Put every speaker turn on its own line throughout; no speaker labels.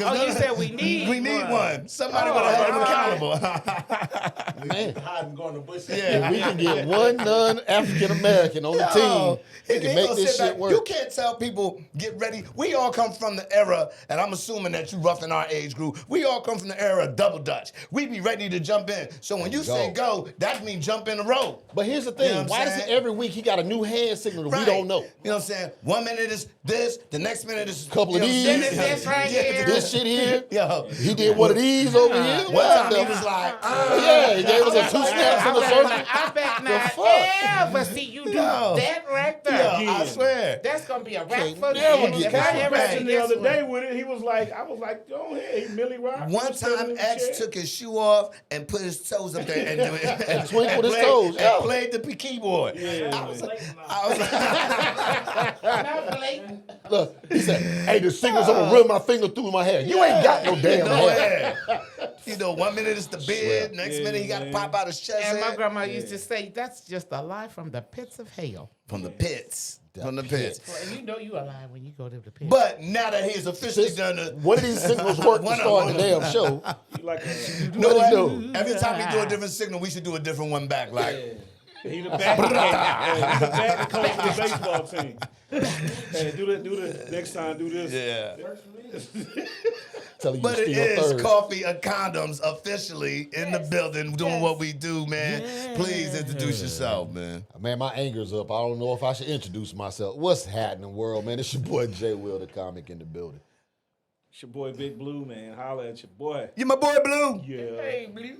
Oh, you said we need
We need one. Somebody would have held him accountable.
Man,
Hide and go in the bush.
if we can get one non-African American on the team, we can make this shit work.
You can't tell people, get ready. We all come from the era, and I'm assuming that you rough in our age group, we all come from the era of double dutch. We be ready to jump in. So when you say go, that means jump in the road.
But here's the thing.
You know what
Why
I'm
does it
saying?
every week he got a new hand signal that
Right.
we don't know?
You know what I'm saying? 1 minute is this, the next minute is
Couple of
you know what I'm
these.
saying?
Then it's this right here.
This shit here.
Yo.
He did one of these over here.
One
Well,
time he was like,
yeah, he gave us a 2 snaps in the circle.
I bet
fuck?
not ever see you do
Yo.
that right there.
yo, I swear.
That's gonna be a rap
Can't
for
never
you.
get
If
that
I ever
right.
see
The
this
other
one.
day with it, he was like, I was like, go ahead, he Millie Rock.
One time X took his shoe off and put his toes up there and
twinkled his
played-
toes,
and
yeah.
played the keyboard.
Yeah.
I was like,
Not blatant.
Look, he said, hey, the signal's gonna run my finger through my hair. You ain't got no damn
no
hair.
hair. You know, 1 minute it's the beard, next minute he got to pop out his chest
And my
hair.
grandma used to say, that's just a lie from the pits of hell.
From the pits. From the pits.
Well, and you know you a lie when you go to the pits.
But now that he's officially done the
One of these signals work to
One of
start the
them.
damn show.
Like
You know
What
what?
he do?
Every time we do a different signal, we should do a different one back. Like,
he the back. He's the back coach of the baseball team. Hey, do the next time. Do this.
yeah.
Telling you
But it
still
is
third.
Coffee Condoms officially in the building doing what we do, man. Please introduce yourself, man.
Man, my anger's up. I don't know if I should introduce myself. What's happening, world, man? It's your boy Jay Will, the comic in the building.
It's your boy Big Blue, man. Holla at your boy.
You my boy Blue.
Yeah.
hey, Blue.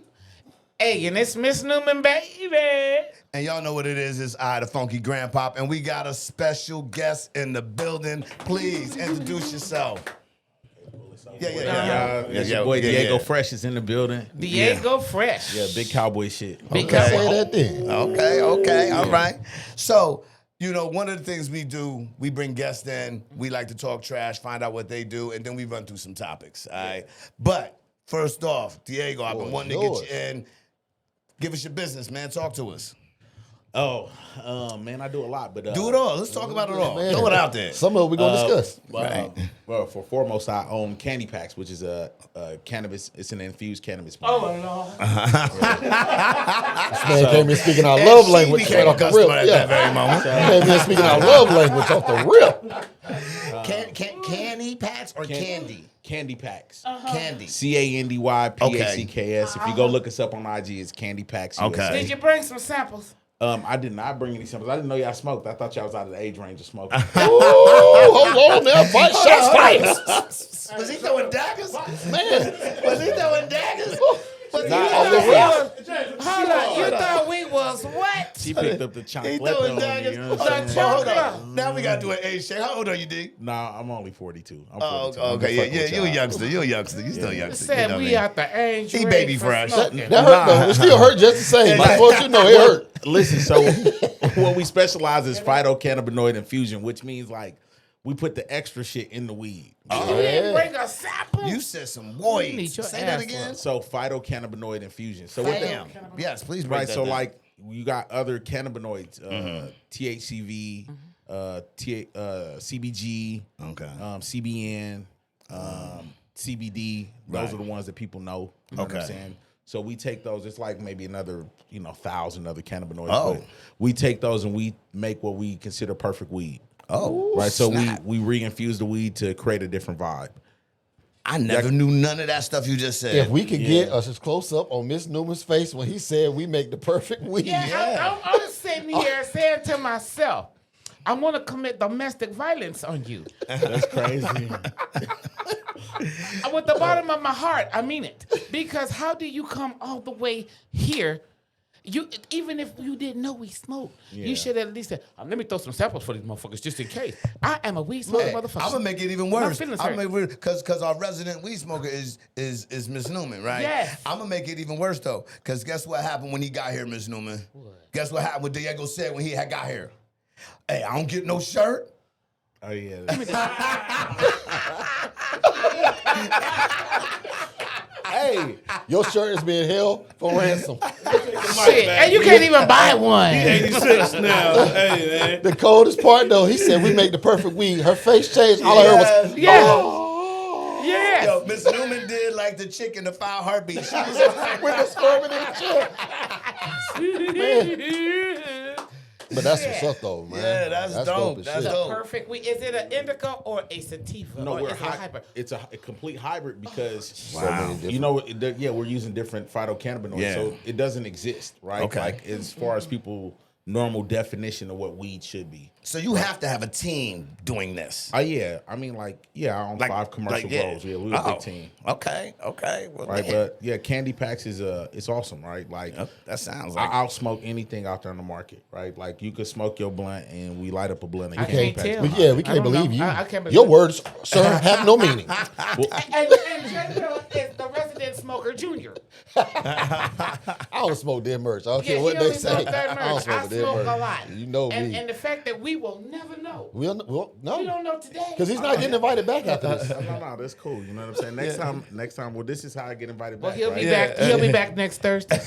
Hey, and it's Miss Newman, baby.
And y'all know what it is. It's I, the Funky Grandpop, and we got a special guest in the building. Please introduce yourself. Yeah.
It's your boy Diego Fresh is in the building.
Diego Fresh.
Yeah, big cowboy shit.
Big
Say
cowboy.
that then.
Okay, all right. So, you know, one of the things we do, we bring guests in, we like to talk trash, find out what they do, and then we run through some topics, all right? But first off, Diego, I've been wanting to get you in. Give us your business, man. Talk to us.
Oh, man, I do a lot, but
Do it all. Let's talk about it all.
Man.
Throw it out there.
Some of it we're going to discuss.
Well, for foremost, I own CandyPacks, which is a cannabis. It's an infused cannabis.
Oh, Lord.
This man came in speaking our
And
love
she
language
became a
off the
customer
rip.
at that very moment.
Came in speaking our love language off the rip.
Candy packs or candy?
CandyPacks.
Candy.
CandyPacks. If you go look us up on IG, it's CandyPacks.
Okay.
USA.
Did you bring some samples?
I did not bring any samples. I didn't know y'all smoked. I thought y'all was out of the age range of smoking.
Ooh, hold on now. Fight shots fired.
Was he throwing daggers?
Man.
Was he throwing daggers? Was
Not
he
on the
throwing-
Hold on, you thought we was what?
She picked up the
He
chocolate
throwing
on me.
daggers.
You know what I'm
The
saying?
Hold
chocolate.
on. Now we gotta do an age check. How old are you, D?
Nah, I'm only 42. I'm
Oh,
42. I'm
okay.
just fucking
Yeah,
with
you a
y'all.
youngster. You a youngster. You still a youngster.
Said
you know
we
what I mean?
out the age
He
range
baby
for
fresh.
smoking.
That hurt though. It still hurt just the same. I want you to know it hurt.
Listen, so what we specialize is phytocannabinoid infusion, which means like we put the extra shit in the weed.
You didn't bring a sample?
You said some boy.
You need your
Say that
ass
again.
So phytocannabinoid infusion. So what
Damn. Yes, please break
right?
that
So
down.
like you got other cannabinoids, THCV, CBG,
Okay.
CBN, CBD. Those are the ones that people know. You know what I'm
Okay.
saying? So we take those. It's like maybe another 1,000 other cannabinoids.
Oh.
But we take those and we make what we consider perfect weed.
Oh,
Right. So
snap.
we re-infuse the weed to create a different vibe.
I never knew none of that stuff you just said.
If we could get us as close up on Miss Newman's face when he said we make the perfect weed.
Yeah, I'm sitting here saying to myself, I want to commit domestic violence on you.
That's crazy.
With the bottom of my heart, I mean it. Because how do you come all the way here? You even if you didn't know we smoked, you should at least say, let me throw some samples for these motherfuckers just in case. I am a weed smoking motherfucker.
I'm gonna make it even
My
worse.
feelings
I'm
hurt.
gonna because our resident weed smoker is Miss Newman, right?
Yes.
I'm gonna make it even worse though, because guess what happened when he got here, Miss Newman? What? Guess what happened? What Diego said when he had got here? Hey, I don't get no shirt.
Oh yeah.
Hey, your shirt is being held for ransom.
Shit, and you can't even buy one.
86 now. Hey, man.
The coldest part though, he said we make the perfect weed. Her face changed. All I heard was,
Yeah. Yes.
Yo, Miss Newman did like the chick in the 5 Heartbeats. She was like,
With the sperm in the chair. But that's what's up, though, man.
Yeah, that's dope.
as
That's
shit.
dope.
Perfect. Is it an indica or a sativa?
No,
or
we're
is it a hybrid?
It's a complete hybrid because
So many different-
you know, we're using different phytocannabinoids,
Yeah.
so it doesn't exist, right?
Okay.
Like as far as people normal definition of what weed should be.
So you have to have a team doing this.
Yeah, I mean, I own 5 commercial grows. Yeah, we're a big team.
Okay. Well,
Right,
man.
but yeah, CandyPacks is it's awesome, right? Like
that sounds like
I'll smoke anything out there on the market, right? Like you could smoke your blunt and we light up a blunt. And
I can't tell.
We
I
can't
don't
believe
know.
you.
I can't believe
Your
it.
words, sir, have no meaning.
And General is the resident smoker junior.
I don't smoke their merch. I don't
Yeah,
care what
he
they
only
say.
smokes that
I
merch.
don't
I
smoke their
smoke
merch.
a lot.
You know me.
And the fact that we will never know.
Well, no.
We don't know today.
Because he's not getting invited back after this.
No, that's cool. You know what I'm saying? Next time, well, this is how I get invited
Well,
back.
he'll
right?
be back. He'll be back next Thursday.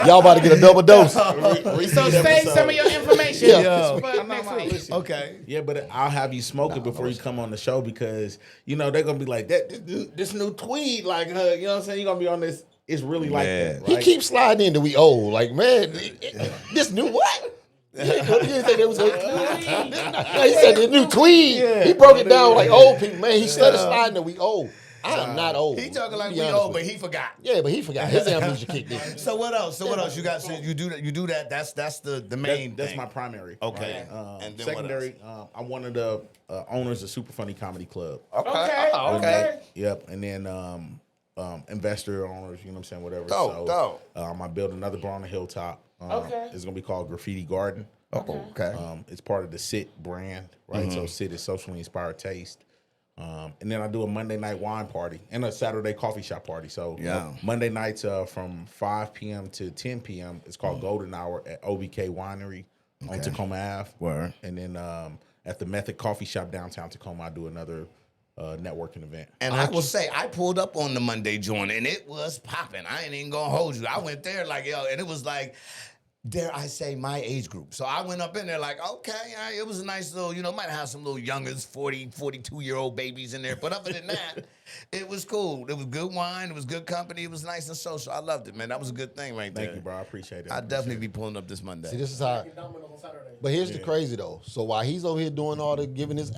Y'all about to get a double dose.
So save some of your information for next week.
Listen.
okay.
Yeah, but I'll have you smoke it before you come on the show because they're gonna be like this new tweed, like you know what I'm saying? You're gonna be on this. It's really like that.
He
Right?
keeps sliding into we old. Like, man, this new what? You didn't think there was no he said the new tweed. He broke it down like old people. Man, he started sliding to we old. I am not old.
He talking like
Be
we
honest
old,
with
but
you.
he forgot.
Yeah, but he forgot. His amnesia kicked in.
So what else? You got? So you do that. That's the main.
That's
thing.
my primary.
Okay.
Right?
And then
secondary, I'm one of the owners of Super Funny Comedy Club.
Okay.
Yep. And then investor owners, you know what I'm saying, whatever.
Dope.
I built another bar on the hilltop.
Okay.
It's gonna be called Graffiti Garden.
Okay.
It's part of the Sit brand, right? So Sit is socially inspired taste. And then I do a Monday night wine party and a Saturday coffee shop party. So Monday nights from 5 p.m. to 10 p.m. It's called Golden Hour at OBK Winery on Tacoma Ave.
Word.
And then at the Method Coffee Shop downtown Tacoma, I do another networking event.
And I will say, I pulled up on the Monday joint, and it was popping. I ain't even gonna hold you. I went there like, and it was like, dare I say, my age group. So I went up in there like, okay, all right, it was a nice little, might have some little youngers, 40, 42-year-old babies in there. But other than that, it was cool. It was good wine. It was good company. It was nice and social. I loved it, man. That was a good thing right there.
Thank you, bro. I appreciate it.
I'll definitely be pulling up this Monday.
See, this is how. But here's the crazy though. So while he's over here doing all the giving his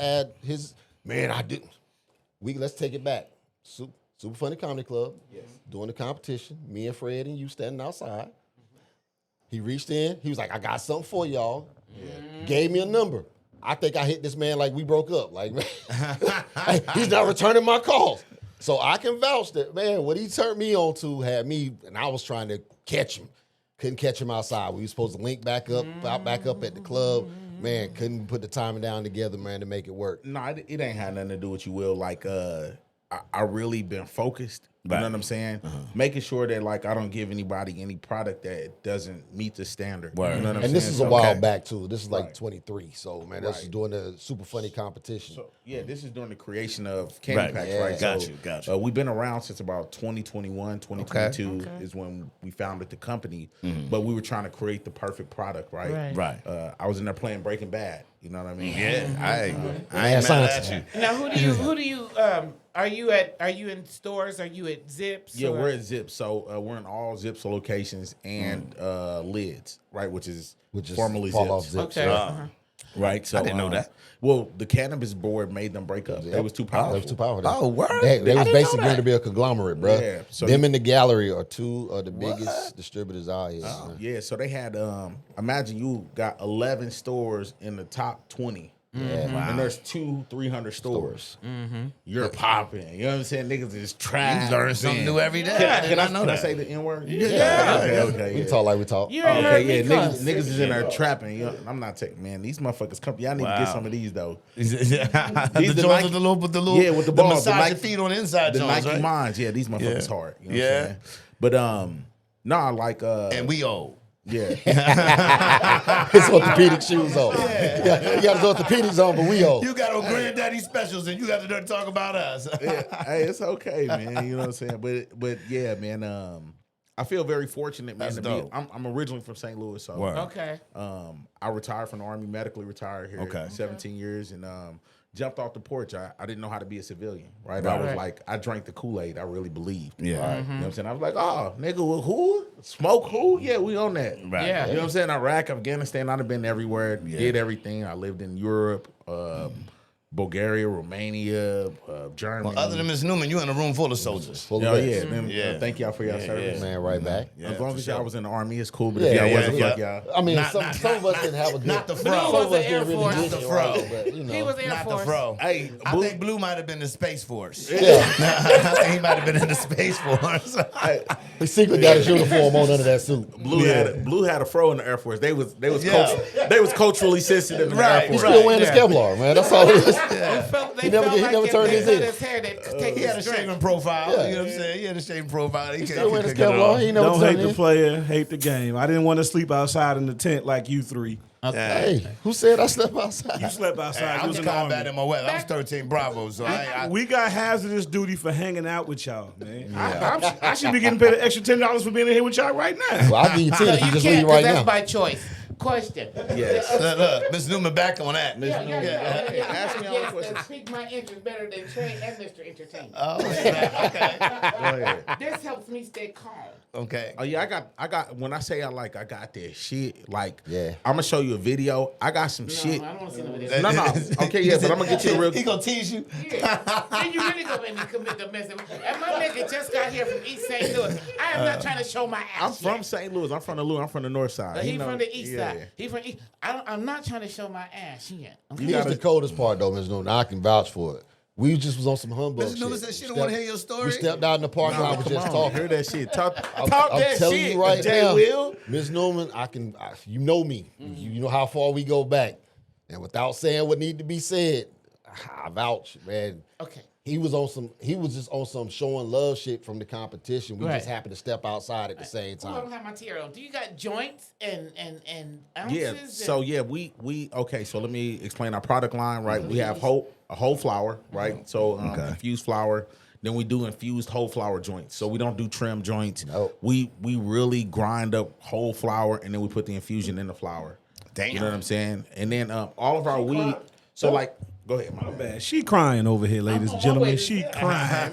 let's take it back. Super Funny Comedy Club, doing the competition. Me and Fred and you standing outside. He reached in. He was like, I got something for y'all. Gave me a number. I think I hit this man like we broke up. Like, man, he's not returning my calls. So I can vouch that, man, what he turned me on to had me, and I was trying to catch him. Couldn't catch him outside. We were supposed to link back up at the club. Man, couldn't put the timing down together, man, to make it work.
No, it ain't had nothing to do with you, Will. Like, I really been focused. You know what I'm saying? Making sure that like I don't give anybody any product that doesn't meet the standard. You know what I'm saying?
And this is a
So-
while back too. This is like 23. So man, this is
Right.
doing the Super Funny competition.
So yeah, this is during the creation of CandyPacks, right?
Got you.
We've been around since about 2021, 2022 is when we founded the company. But we were trying to create the perfect product, right?
Right.
I was in there playing Breaking Bad. You know what I mean?
Yeah, I ain't mad at you.
Now, who do you are you in stores? Are you at Zips?
Yeah,
or-
we're at Zips. So we're in all Zips locations and Lids, right? Which is formerly
fall off
Zips.
Zips.
Okay.
Yeah.
Right. So
I didn't know that.
Well, the Cannabis board made them break up. They was too powerful.
That was too powerful.
Oh, word?
They
I
was
didn't know
basically
that.
going to be a conglomerate, bro.
Yeah, so
Them and the Gallery are two of the biggest distributors out here.
Yeah, so they had imagine you got 11 stores in the top 20.
Yeah.
And there's 200-300 stores. You're popping. You know what I'm saying? Niggas is trash.
You learn something new every day.
Can I
know that.
say the N-word?
Yeah.
Okay.
We
Yeah.
talk like we talk.
You ain't heard
Okay,
me
yeah,
cuss.
niggas is in there trapping. You know, I'm not taking, man. These motherfuckers come. Y'all need to get some of these though.
the
the
joints
Nike-
with the little,
Yeah, with the balls, the
massage your
Nike-
feet on the inside
The
joints,
Nike
right?
Minds, yeah, these motherfuckers
Yeah.
hard. You know
Yeah.
what I'm saying? But nah, like
And we old.
yeah.
His orthopedic shoes on. Yeah. You got his orthopedics on, but we old.
You got on Granddaddy specials, and you got to talk about us.
Yeah, hey, it's okay, man. You know what I'm saying? But yeah, man. I feel very fortunate, man.
That's
To
dope.
be, I'm originally from St. Louis, so
Word.
Okay.
I retired from the Army, medically retired here.
Okay.
17 years, and jumped off the porch. I didn't know how to be a civilian, right? I was like, I drank the Kool-Aid. I really believed.
Yeah.
Right? You know what I'm saying? I was like, oh, nigga, who? Smoke who? Yeah, we on that.
Right.
Yeah.
You know what I'm saying? Iraq, Afghanistan, I'd have been everywhere, did everything. I lived in Europe, Bulgaria, Romania, Germany.
Well, other than Ms. Newman, you in a room full of soldiers.
Full
Oh,
of
yeah.
vets.
Then, thank y'all for y'all service.
Man, right back.
As long as y'all was in the Army, it's cool. But
Yeah,
if y'all
yeah,
wasn't,
yeah.
fuck y'all.
I mean,
Not-
some of us didn't have a good.
Not the
Some
fro.
of us
was the Air
didn't really
Force.
get
Not the
it
fro.
right, but, you know.
He was Air
Not
Force.
the fro.
Hey,
I
Blue-
think Blue might have been the Space Force.
Yeah.
I think he might have been in the Space Force.
He secretly got his uniform on under that suit.
Blue had a fro in the Air Force. They was
Yeah.
they was culturally sensitive in the
Right,
Air
He's
Force.
still wearing his
yeah.
Kevlar, man. That's all it is.
He
never turned his head.
hair, they'd take
He had a
his drink.
shaving profile.
Yeah.
You know what I'm saying? He had a shaving profile. He
Still wearing his
couldn't get it
Kevlar.
off.
He never
Don't
turned
hate the
in.
player, hate the game. I didn't want to sleep outside in the tent like you three.
Hey, who said I slept outside?
You slept outside.
I
You
was
was in the
combat
army.
in my weather. I was 13 Bravo, so I
We got hazardous duty for hanging out with y'all, man. I should be getting paid an extra $10 for being in here with y'all right now.
Well, I'll give you 10
No,
if you
you
just
can't,
leave
'cause
right
that's
now.
by choice. Question.
Yes.
look, Ms. Newman back on that.
Ask me all the
Yes,
questions.
that piqued my interest better than Trey and Mr. Entertainment.
Oh, yeah, okay.
Go ahead.
This helps me stay calm.
Okay.
Oh yeah, I got. When I say I got that shit, like,
Yeah.
I'm gonna show you a video. I got some shit.
No, I don't want to see no video.
No. Okay, yeah, but I'm gonna get you the real.
He gonna tease you.
Yeah. Then you really go in and commit the mess. And my nigga just got here from East St. Louis. I am not trying to show my ass.
I'm from
yet.
St. Louis. I'm from the Louis. I'm from the North Side.
But he
You know,
from the East
yeah.
Side. He from East. I'm not trying to show my ass yet. Okay?
Here's the coldest part, though, Ms. Newman. I can vouch for it. We just was on some humbug
Ms. Newman
shit.
said she don't want to hear your story.
We stepped out in the parking lot. We
Come
just
on,
talking.
hear that shit. Talk
I'm
that
telling
shit.
you right
Jay
now,
Will.
Ms. Newman, you know me. You know how far we go back. And without saying what need to be said, I vouch, man.
Okay.
He was just on some showing love shit from the competition. We
Right.
just happened to step outside at the same
Oh, I don't
time.
have my tear on. Do you got joints and ounces?
Yeah.
and-
So yeah, we okay. So let me explain our product line. Right. We have whole flour. Right. So infused flour. Then we do infused whole flour joints. So we don't do trim joints.
Nope.
We really grind up whole flour and then we put the infusion in the flour.
Damn.
You know what I'm saying? And then all of our weed. So like, go ahead, man.
Bad. She crying over here, ladies and
on my
gentlemen.
way.
She crying.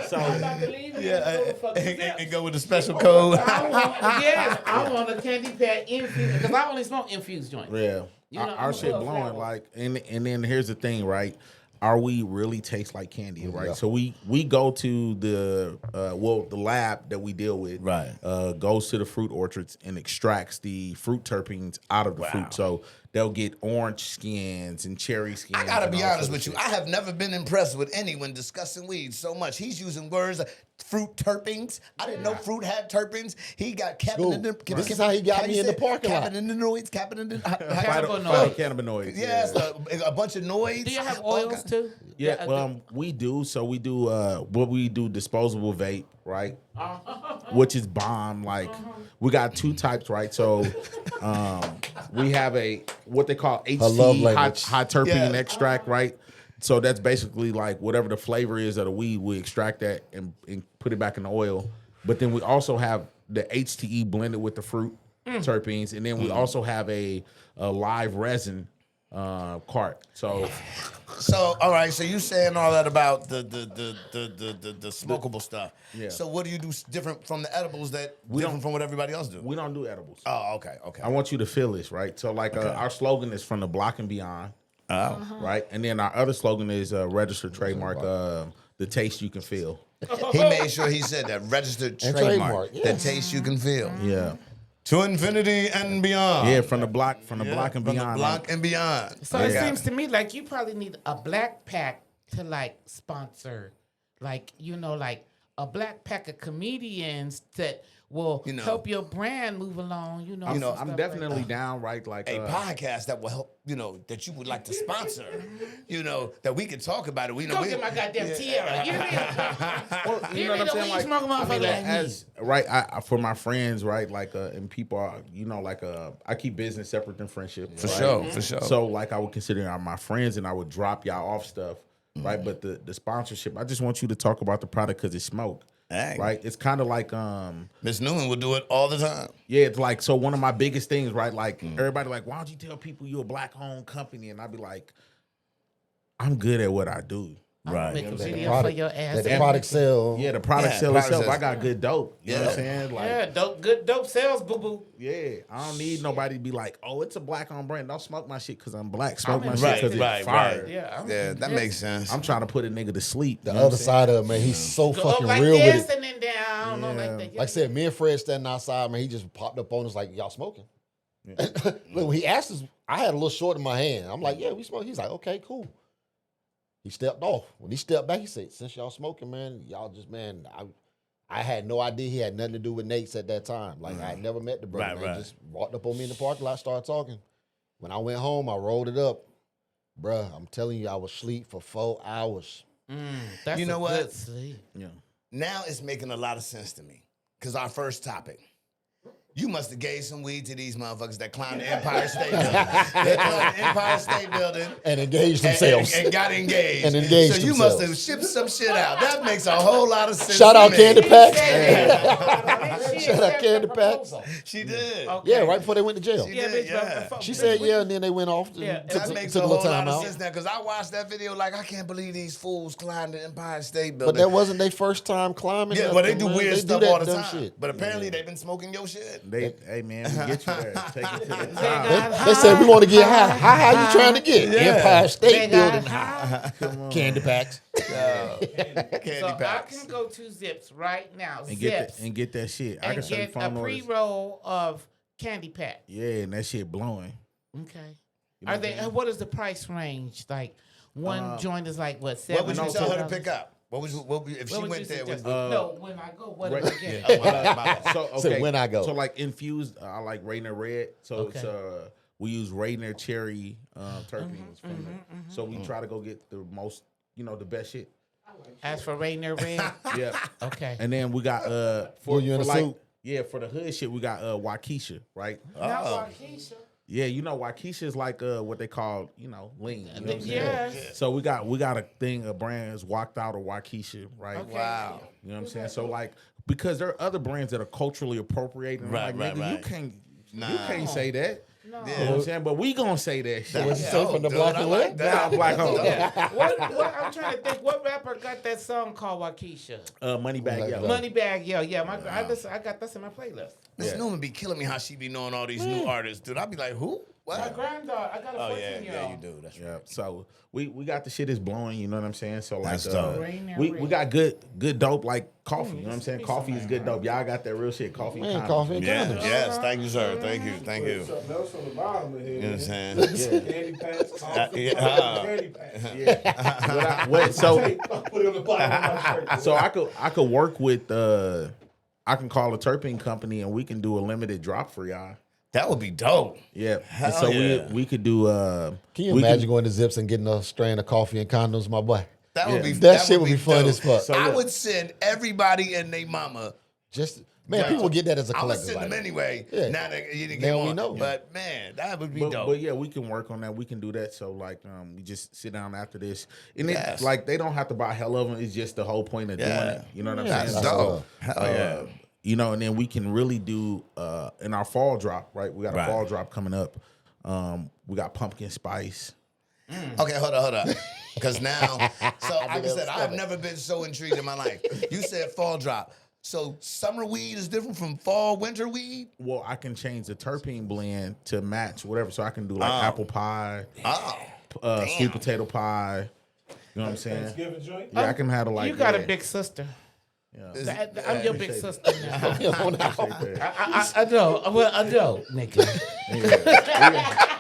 So
I'm about to leave.
and go with the special code.
I want a candy pack infused because I only smoke infused joints.
yeah,
You know, I'm
our
a
shit
little
blowing
flour.
like, and then here's the thing, right? Our weed really tastes like candy, right?
Yeah.
So we go to the the lab that we deal with,
Right.
Goes to the fruit orchards and extracts the fruit terpenes out of the fruit. So they'll get orange skins and cherry skins.
I gotta
and
be
all
honest
sorts
with
of
you.
shit.
I have never been impressed with anyone discussing weed so much. He's using words like fruit terpenes. I didn't know fruit had terpenes. He got
School. This is how he got me in the parking lot.
Cannabinoids,
Cannabinoids.
Yes, a bunch of noids.
Do you have oils too?
Yeah, we do. So we do what we do, disposable vape, right? Which is bomb. Like we got two types, right? So we have what they call
love
HT,
language.
high terpene
Yeah.
extract, right? So that's basically like whatever the flavor is of the weed, we extract that and put it back in the oil. But then we also have the HTE blended with the fruit terpenes, and then we also have a live resin cart. So
all right. So you saying all that about the smokable stuff.
Yeah.
So what do you do different from the edibles that different from what everybody else do?
we don't do edibles.
Oh, okay.
I want you to feel this, right? So like our slogan is from the block and beyond. Right, and then our other slogan is registered trademark. The taste you can feel.
He made sure he said that registered
And
trademark.
trademark,
The
yeah.
taste you can feel.
Yeah,
To infinity and beyond.
yeah, from the block and
From
beyond.
the block and beyond.
So it seems to me like you probably need a black pack to like sponsor, like like a black pack of comedians that will help your brand move along. some
I'm
stuff like
definitely
that.
down, right? Like
A podcast that will help, that you would like to sponsor, that we can talk about it.
Go get my goddamn tiara. You know what I mean?
you know what I'm saying? Like,
smoking motherfucker like me.
as right, I for my friends, right? Like, and people are, I keep business separate than friendship.
For
right?
sure.
So, like, I would consider y'all my friends, and I would drop y'all off stuff, right? But the sponsorship, I just want you to talk about the product because it's smoke,
Hey.
right? It's kind of like,
Miss Newman will do it all the time.
yeah, it's like, so one of my biggest things, right? Like, everybody like, why don't you tell people you're a black-owned company? And I'd be like, I'm good at what I do.
Right.
Make a video
Product-
for your ass.
Let the product sell.
Yeah, the product
Yeah,
sell
product
itself.
sells.
I got good dope. You know what I'm saying? Like,
Yeah, good dope sales, boo boo.
yeah, I don't need nobody to be like, oh, it's a black on brand. Don't smoke my shit because I'm black. Smoke my shit
Right,
because
right,
it's fire.
right.
Yeah,
That makes sense.
I'm trying to put a nigga to sleep.
The
you know what
other
I'm saying?
side of it, man, he's so
Go
fucking
up like
real
this
with it.
and then down, like that.
Like I said, me and Fred standing outside, man, he just popped up on us like, y'all smoking? Look, when he asked us, I had a little short in my hand. I'm like, yeah, we smoke. He's like, okay, cool. He stepped off. When he stepped back, he said, since y'all smoking, man, y'all just, man, I had no idea he had nothing to do with Nate's at that time. Like, I had never met the brother.
Right,
man.
right.
Just walked up on me in the parking lot, started talking. When I went home, I rolled it up. Bruh, I'm telling you, I was asleep for 4 hours.
That's
You know
a
what?
good sleep.
Yeah.
Now it's making a lot of sense to me. Because our first topic. You must have gave some weed to these motherfuckers that climbed the Empire State Building. They climbed the Empire State Building.
And engaged themselves.
And got engaged.
And engaged
So you must
themselves.
have shipped some shit out. That makes a whole lot of sense.
Shout
to
out
me.
CandyPacks. Shout out CandyPacks.
She did.
Okay.
Yeah, right before they went to jail.
She
Yeah,
did,
bitch.
yeah.
but-
She said yeah, and then they went off.
Yeah,
That makes
took
a
a
whole
little
lot
time
of
out.
sense now because I watched that video like I can't believe these fools climbed the Empire State
But
Building.
that wasn't their first time climbing.
yeah, well they
nothing,
do
man.
weird
They
stuff
that
all the
dumb
time.
shit.
But apparently they've been smoking your shit.
Hey man, we get you there. Take it to the top.
They said we want to get high. How high you trying to get?
Yeah.
Empire State
They got
Building high. Candy packs.
Candy
So I
packs.
can go to Zips right now.
And
Zips.
get that shit. I
and
can send
get a
phone orders.
pre-roll of Candy Pack.
Yeah, and that shit blowing.
Okay.
You know
Are
what
they?
I'm saying?
What is the price range? Like one joint is like what?
What would you tell her to
$7?
pick up? What would if she
What would
went
you
there?
suggest?
With,
No, when I go, what
Right.
do I get?
Oh, my bad.
So
So
okay,
when I go.
so like infused, I like Rainier Red. So it's
Okay.
we use Rainier cherry terpenes from it. So we try to go get the most, the best shit.
As for Rainier Red,
Yeah.
okay.
And then we got
Were you in a suit?
Yeah, for the hood shit we got Waukesha, right?
Not Waukesha.
Yeah, Waukesha is like what they call, lean. You know what I'm saying?
Yes.
So we got a thing, a brand is Walked Out or Waukesha, right?
Okay.
wow.
You know what I'm saying? So like, because there are other brands that are culturally appropriating.
Right,
like,
right,
nigga,
right.
you can't say that.
No.
You know what I'm saying? But we gonna say that shit.
What'd you say from the black and white?
Nah, black hole.
Yeah. What I'm trying to think. What rapper got that song called Waukesha?
Moneybag Yo.
Moneybag Yo. Yeah, I got this in my playlist.
Miss
Yeah.
Newman be killing me how she be knowing all these new artists, dude. I be like, who? What?
My granddaughter. I got a 14-year-old.
Yeah, you do. That's right.
Yeah. So we got the shit is blowing. You know what I'm saying? So like,
That's dope.
we got good dope like coffee. You know what I'm saying? Coffee is good dope. Y'all got that real shit. Coffee.
Man,
Condoms.
coffee and
Yeah,
condoms.
yes, thank you, sir. Thank you.
Something else on the bottom of here.
You know what I'm saying?
CandyPacks, coffee,
yeah.
CandyPacks.
Yeah. So
Put it on the bottom of my shirt.
so I could work with I can call a terpene company and we can do a limited drop for y'all.
That would be dope.
Yeah.
Hell
And so
yeah.
we could do
Can you imagine going to Zips and getting a strand of coffee and condoms, my boy?
That would be
That shit would be fun
dope.
as fuck.
So
I
look.
would send everybody and their mama.
Just man, people get that as a
I would
collective.
send them
like,
anyway.
Yeah.
Now that you didn't
Now
get
we
on.
know.
But man, that would be dope.
But yeah, we can work on that. We can do that. So like, we just sit down after this, and
Yes.
it's like they don't have to buy hell of them. It's just the whole point of doing it. You know what I'm
That's
saying?
dope. Hell yeah.
And then we can really do in our fall drop. Right, we got a
Right.
fall drop coming up. We got pumpkin spice.
Okay, hold up. Because now, so like I said, I've never been so intrigued in my life. You said fall drop. So summer weed is different from fall, winter weed?
Well, I can change the terpene blend to match whatever. So I can do like apple pie,
Oh.
sweet potato pie. You know what I'm saying?
Thanksgiving joint.
Yeah, I can have like.
You got
yeah.
a big sister.
Yeah.
I'm your big sister now.
Appreciate that.
I know. Well, I know, nigga.
Yeah.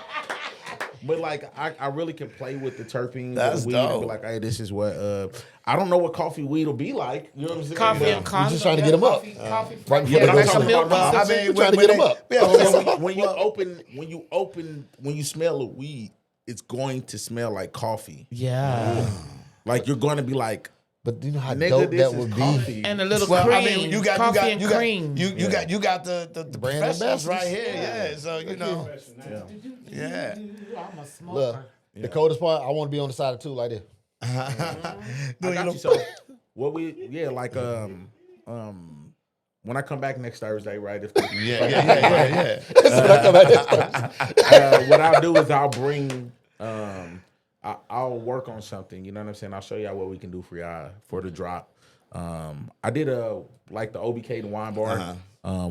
But like I really can play with the terpenes
That's
of the weed and
dope.
be like, hey, this is what I don't know what coffee weed will be like. You know what I'm saying?
Coffee and condoms.
just trying to get 'em up.
Coffee.
Right before
yeah,
they go
like a
somewhere.
milk
Well, I
sister.
mean,
trying to get them up.
Yeah,
when you smell the weed, it's going to smell like coffee.
Yeah.
Like you're going to be like,
But do you know how
nigga,
dope
this
that
is
would
coffee.
be?
And a little
well,
cream.
I mean, you got
coffee and cream.
You got the
brand
professionals
ambassadors.
right here. Yeah, so you know, yeah.
I'm a smoker.
Look, the coldest part, I want to be on the side of two like this.
I got you. So what when I come back next Thursday, right? If
Yeah.
That's when I come back this Thursday.
what I'll do is I'll bring I'll work on something. You know what I'm saying? I'll show y'all what we can do for y'all for the drop. I did like the OBK the wine bar.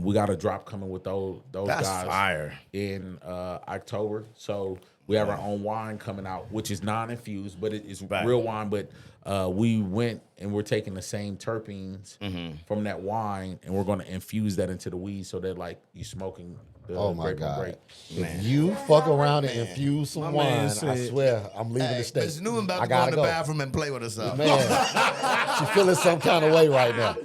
We got a drop coming with those
That's
guys
fire.
in October. So we have our own wine coming out, which is non-infused, but it is real wine. But we went and we're taking the same terpenes from that wine, and we're going to infuse that into the weed so that like you smoking the
my
grape on
God.
grape.
If you fuck around and infuse some wine, I
said-
swear I'm leaving the state.
Miss Newman about
I
to go in
gotta
the bathroom and play with herself.
Man, she feeling some kind of way right now.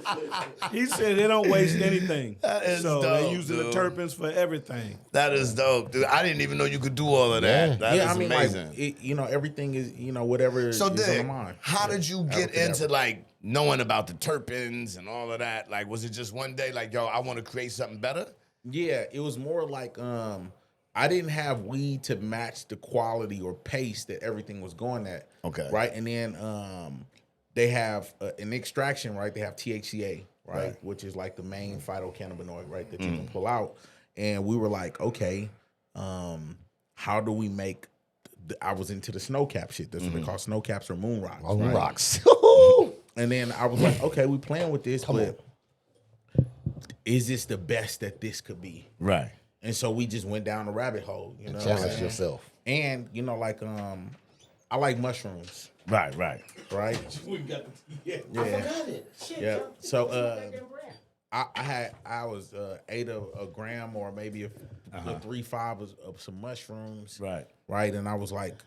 He said they don't waste anything.
That is
so
dope,
they're using
dude.
the terpenes for everything.
That is dope, dude. I didn't even know you could do all of that.
Yeah.
That is
I mean,
amazing.
like, everything is, whatever
So,
is on the
Dick,
mind.
how did you get
Abracadabra.
into like knowing about the terpenes and all of that? Like, was it just one day like, yo, I want to create something better?
Yeah, it was more like I didn't have weed to match the quality or pace that everything was going at.
Okay.
Right, and then they have an extraction, right? They have THCA, right, which is like the main phytocannabinoid, right, that you can pull out. And we were like, okay, how do we make? I was into the snow cap shit. That's what they call snow caps or moon rocks.
On
right?
rocks.
And then I was like, okay, we playing with this, but is this the best that this could be?
Right.
And so we just went down the rabbit hole, you know. what I'm
Challenge
saying?
yourself.
And like I like mushrooms,
Right.
right?
We got
Yeah.
Forgot it. Shit.
Yeah.
y'all-
So
goddamn brand.
I was ate a gram or maybe a 3-5 of some mushrooms. Right. And I was like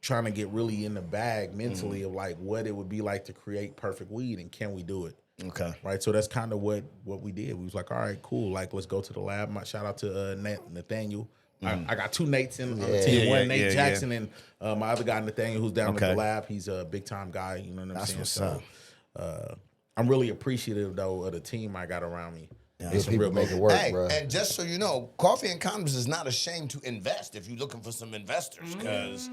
trying to get really in the bag mentally of like what it would be like to create perfect weed and can we do it?
Okay.
Right. So that's kind of what we did. We was like, all right, cool. Like, let's go to the lab. Shout out to Nathaniel. I got two Nates in the team. One Nate Jackson and my other guy Nathaniel, who's down at the lab. He's a big time guy. You know what I'm saying?
What's
So I'm really appreciative though of the team I got around me.
Good people make it work,
Hey,
bro.
and just so you know, Coffee and Condoms is not ashamed to invest if you're looking for some investors, because,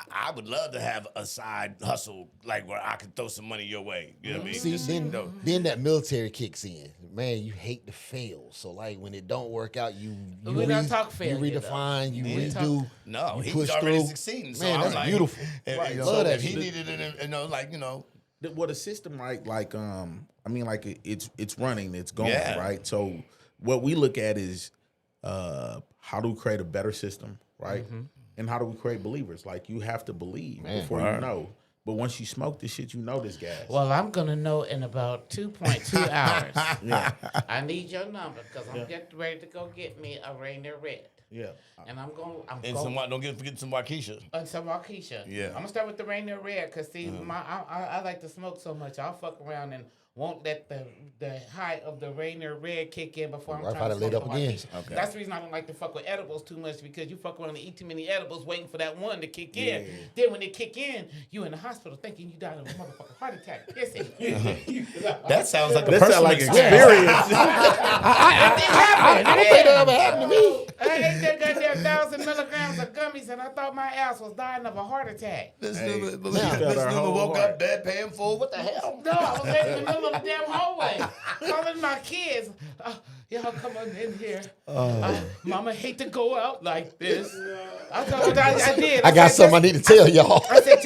I would love to have a side hustle like where I could throw some money your way. You know what I mean?
See,
Just,
then that military kicks in. Man, you hate to fail. So like when it don't work out, you
We don't talk failure,
you redefine, you
Yeah.
redo.
no,
you
he's
push
already
through.
succeeding. So
Man,
I was
that's
like,
beautiful.
If,
Right.
so
Love that
if he
shit.
needed it,
Well, the system, right? Like, I mean, like it's running, it's going,
Yeah.
right? So what we look at is how do we create a better system, right? And how do we create believers? Like, you have to believe before you know. But once you smoke this shit, you know this gas.
Well, I'm gonna know in about 2.2 hours. I need your number because I'm getting ready to go get me a Rainier Red.
Yeah.
And I'm going.
and don't forget some Waukesha.
And some Waukesha.
Yeah.
I'm gonna start with the Rainier Red because see, I like to smoke so much. I'll fuck around and won't let the high of the Rainier Red kick in before I'm
Right,
trying to
probably
smoke
lit
the
up again.
Waukesha.
Okay.
That's the reason I don't like to fuck with edibles too much, because you fuck around and eat too many edibles waiting for that one to kick in. Then when they kick in, you in the hospital thinking you died of a motherfucking heart attack. Pissing.
That sounds like a
That
personal
sound like
experience.
I don't think that ever happened to me.
I ate that goddamn 1,000 milligrams of gummies and I thought my ass was dying of a heart attack.
This
Hey,
nigga
got our whole
woke
heart.
up dead paying for what the hell?
No, I was in the middle of the damn hallway calling my kids. Y'all come on in here. Mama hate to go out like this. I did.
I got something I need to tell y'all.
I said,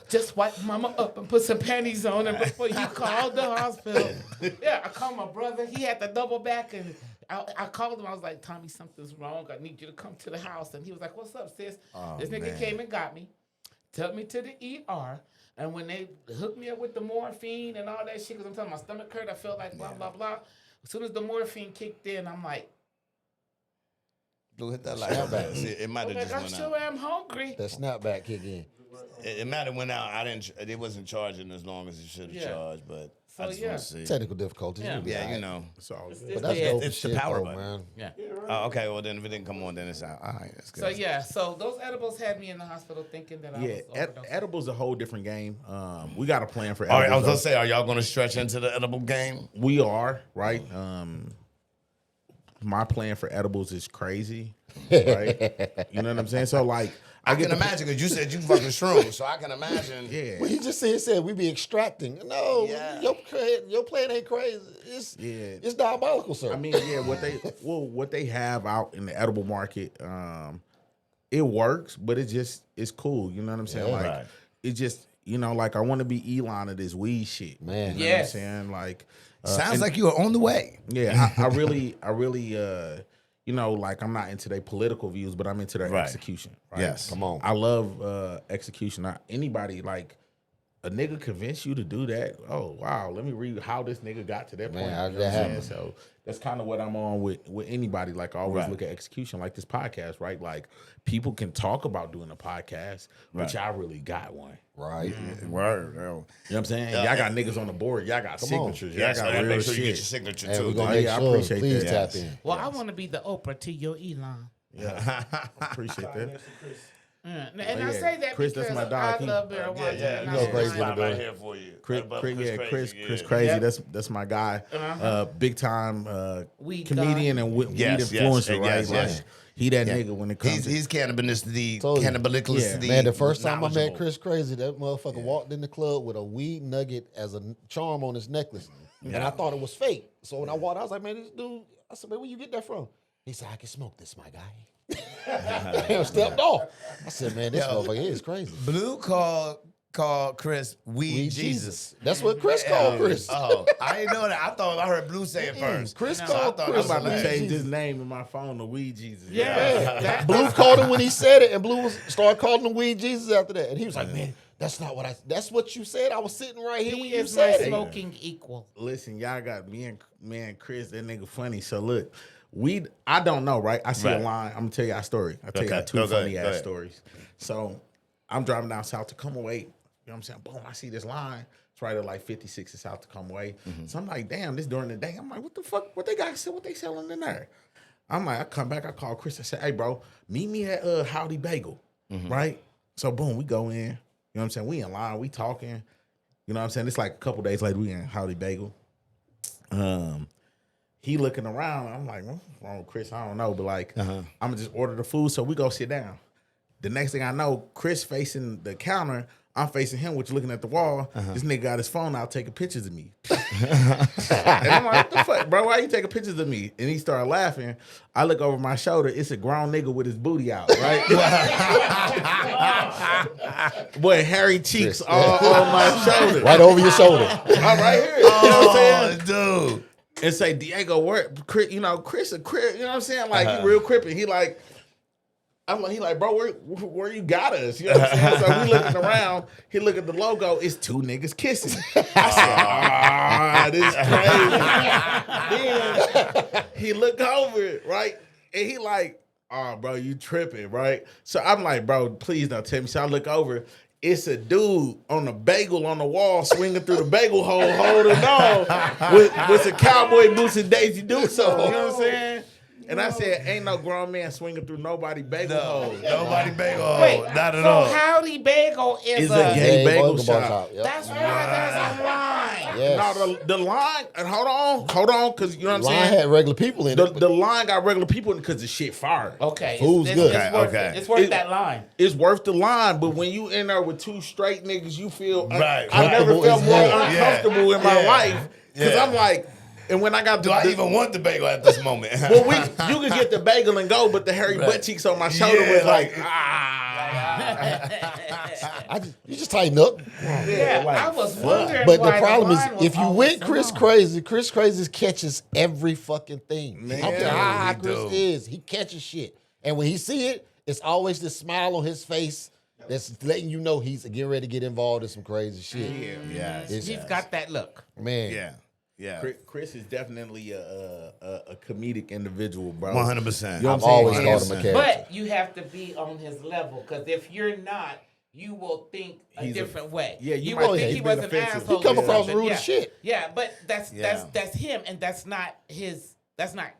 just wipe mama up and put some panties on her before you called the hospital. Yeah, I called my brother. He had to double back, and I called him. I was like, Tommy, something's wrong. I need you to come to the house. And he was like, what's up, sis? This nigga came and got me, took me to the ER. And when they hooked me up with the morphine and all that shit, because I'm telling you, my stomach hurt, I felt like blah, blah, blah. As soon as the morphine kicked in, I'm like,
Blue, hit that light back. It might have just
I
went
sure
out.
am hungry.
That snapback kick in.
It might have went out. It wasn't charging as long as it should have charged, but
So,
I just want to see.
Technical difficulties.
Yeah.
You'll be
Yeah,
all
you
right.
know.
It's all good.
But that's
dead.
dope
It's the
shit,
power
though,
button.
man.
Yeah.
Oh, okay, well then if it didn't come on, then it's out. All right, that's good.
So yeah, so those edibles had me in the hospital thinking that I
Yeah,
was overdosing.
edibles a whole different game. We got a plan for
All
edibles.
right, I was gonna
though.
say, are y'all gonna stretch into the edible game?
We are, right? My plan for edibles is crazy, right? You know what I'm saying? So like,
I can imagine, because you said you fucking shrooms, so I can imagine.
Yeah.
Well, he just said we be extracting. No,
Yeah.
your plan ain't crazy. It's diabolical, sir.
I mean, yeah, what they have out in the edible market, it works, but it's cool. You know what I'm saying?
Yeah.
Like
Right.
it just, like I want to be Elon of this weed shit.
Man.
You know what I'm saying? Like
Sounds like you are on the way.
yeah, I really like I'm not into their political views, but I'm into their
Right.
execution. Right?
Yes.
Come on.
I love execution. Anybody like a nigga convince you to do that? Oh wow, let me read how this nigga got to that
Man,
point.
how
You
did
know
that
what I'm
happen?
saying? So that's kind of what I'm on with anybody. Like I always
Right.
look at execution, like this podcast, right? Like people can talk about doing a podcast, but
Right.
y'all really got one.
Right.
Word.
You know what I'm saying? Y'all got niggas on the board. Y'all got
Come on.
signatures.
Yes,
Y'all
I
got
gotta
real
make sure you get your
shit.
signature
And
too.
we're
dude.
gonna make
yeah, I
sure.
appreciate
Please
that.
tap in.
Well, I want to be the Oprah to your Elon.
Yeah, appreciate that.
And
Oh,
I
yeah.
say that
Chris,
because
that's my dog.
I
He-
love marijuana.
Yeah,
and I
You know
like
Crazy
mine.
in the
right
building.
here for you.
Chris,
Chris
Crazy.
Yep.
That's my guy. Big time
Weed
comedian
guy.
and weed
Yes, yes,
influencer, right?
yes, yes.
Like, he that nigga when it comes.
He's cannabis, the
Told you.
cannabis.
Man, the first time I met
knowledgeable.
Chris Crazy, that motherfucker walked in the club with a weed nugget as a charm on his necklace. And I thought it was fake. So when I walked out, I was like, man, this dude, I said, man, where you get that from? He said, I can smoke this, my guy. Damn, stepped off. I said, man, this motherfucker is crazy.
Blue called Chris Weed Jesus.
That's what Chris called Chris.
Oh, I didn't know that. I thought I heard Blue say it first.
Chris
So
called
I thought
Chris
I'm about to
Weed
change
Jesus.
his name in my phone to Weed Jesus.
Yeah.
Blue called him when he said it, and Blue started calling him Weed Jesus after that. And he was like, man, that's not what that's what you said. I was sitting right here when
He
you
is my
said it.
smoking equal.
Listen, y'all got me and Chris, that nigga funny. So look, I don't know, right? I see a
Right.
line. I'm gonna tell you a story. I'll tell
Okay.
you two
Go
funny
ahead.
ass stories. So I'm driving down South Tacoma Way. You know what I'm saying? Boom, I see this line. It's right at like 56 in South Tacoma Way. So I'm like, damn, this during the day. I'm like, what the fuck? What they got? What they selling in there? I'm like, I come back, I call Chris. I said, hey, bro, meet me at Howdy Bagel, right? So boom, we go in. You know what I'm saying? We in line, we talking. You know what I'm saying? It's like a couple days later, we in Howdy Bagel. He looking around. I'm like, what's wrong with Chris? I don't know, but like, I'm gonna just order the food. So we go sit down. The next thing I know, Chris facing the counter. I'm facing him, which looking at the wall. This nigga got his phone out taking pictures of me. And I'm like, what the fuck, bro? Why you taking pictures of me? And he started laughing. I look over my shoulder. It's a grown nigga with his booty out, right? Boy, hairy cheeks all on my shoulder.
Right over your shoulder.
I'm right here. You know what I'm saying?
dude.
And say, Diego, where, Chris, Chris a crip, you know what I'm saying? Like, he real crippin'. He like, he like, bro, where you got us? You know what I'm saying? So we looking around, he look at the logo, it's two niggas kissing. I said, this crazy. Then he look over it, right? And he like, oh, bro, you tripping, right? So I'm like, bro, please don't tell me. So I look over, it's a dude on a bagel on the wall swinging through the bagel hole, holding on with some cowboy boots and Daisy Dukes on. You know what I'm saying? And I said, ain't no grown man swinging through nobody bagel hole.
Nobody bagel.
Wait,
Not at
so
all.
Howdy Bagel is
It's a gay bagel shop.
Yep.
That's why there's a line.
Yes.
No, the line, and hold on, because you know what I'm
Line
saying?
had regular people in it.
The line got regular people in it because the shit fire.
Okay.
Food's good.
It's worth
Okay.
it. It's worth
It-
that line.
It's worth the line, but when you in there with two straight niggas, you feel
Right.
I never
Comfortable
felt
as
more
hell.
uncomfortable in my
Yeah.
life because
Yeah.
I'm like, and when I got
Do I even want the bagel at this moment?
well, you could get the bagel and go, but the hairy butt cheeks on my shoulder
Yeah,
was like,
You just tighten up.
Yeah, I was wondering
But
why
the problem
line
is,
was
if you
always
went
so
Chris
long.
Crazy, Chris Crazy catches every fucking thing.
Man,
I don't care how high
he
Chris
do.
is, he catches shit. And when he see it, it's always this smile on his face that's letting you know he's getting ready to get involved in some crazy shit.
Yes.
He's got that look.
Man.
Yeah. Yeah.
Chris is definitely a comedic individual, bro.
100%.
You know what
I've
I'm
always
saying?
called him a character.
But you have to be on his level, because if you're not, you will think a
He's a-
different way.
yeah, you
you
might
will
think
think he
he's
was
been
an
offensive.
asshole.
He come
or
across
something.
rude
yeah.
as shit.
Yeah, but that's
Yeah.
him, and that's not his. That's not.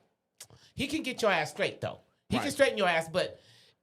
He can get your ass straight though. He can
Right.
straighten your ass, but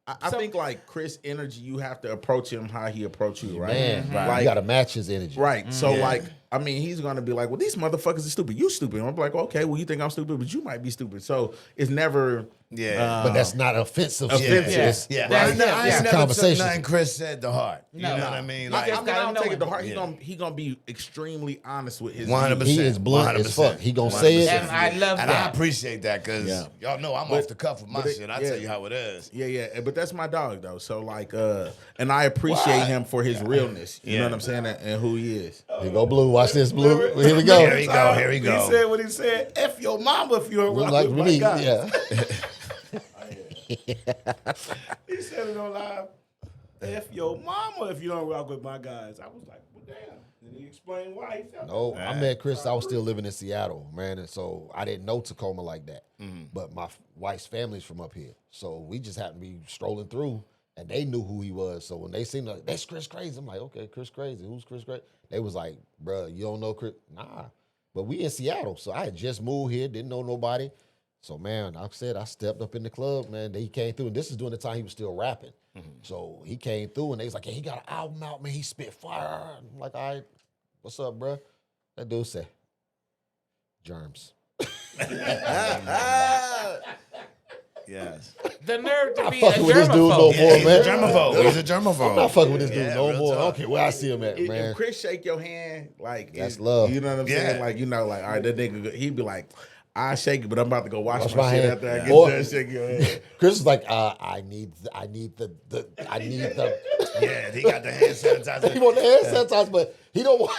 I think like Chris energy, you have to approach him how he approach you, right?
Man,
Like,
you got to match his energy.
right. So
Yeah.
like, I mean, he's gonna be like, well, these motherfuckers are stupid. You stupid. I'm like, okay, well, you think I'm stupid, but you might be stupid. So it's never
Yeah.
But that's not offensive.
Offensive.
Yeah.
That's-
I ain't never
It's a
took
conversation.
nothing Chris said to heart. You
No.
know what I mean?
Like,
Like,
I don't take it to heart.
Yeah.
He gonna be extremely honest with his
100%.
views.
He is blunt as
100%.
fuck. He gonna say it.
And I love
And
that.
I appreciate that because
Yeah.
y'all know I'm off the cuff with my shit. I tell you how it is.
Yeah, but that's my dog though. So like, and I appreciate him for his realness. You know what I'm saying, and who he is.
Here go Blue. Watch this, Blue. Here we go.
Here he go. Here he
He
go.
said what he said. F your mama if you don't rock
Like
with
we
my
need,
guys.
yeah.
He said it on live. F your mama if you don't rock with my guys. I was like, well, damn. And he explained why he felt
No,
that.
I met Chris. I was still living in Seattle, man, and so I didn't know Tacoma like that. But my wife's family's from up here, so we just happened to be strolling through, and they knew who he was. So when they seen like, that's Chris Crazy, I'm like, okay, Chris Crazy. Who's Chris Crazy? They was like, bruh, you don't know Chris? Nah. But we in Seattle, so I had just moved here, didn't know nobody. So man, I said I stepped up in the club, man. He came through, and this is during the time he was still rapping. So he came through, and they was like, "Hey, he got an album out, man. He spit fire." I'm like, "All right, what's up, bro?" That dude said, "Germs."
Yes.
The nerve to be a
fucking with this dude no
germaphobe.
more,
He's
man.
a germaphobe. He's a germaphobe.
I'm not fucking with this dude
Yeah,
no
real
more. I
talk.
don't care where I see him at,
If
man.
Chris shake your hand, like
That's love.
You know what I'm
Yeah.
saying? Like all right, that nigga, he'd be like, I shake it, but I'm about to go wash
Wash
my
my
shit
hand.
after I get
Or-
done shaking your hand.
Chris is like, I need the.
Yeah, he got the hand sanitizer.
He want the hand sanitizer, but he don't want.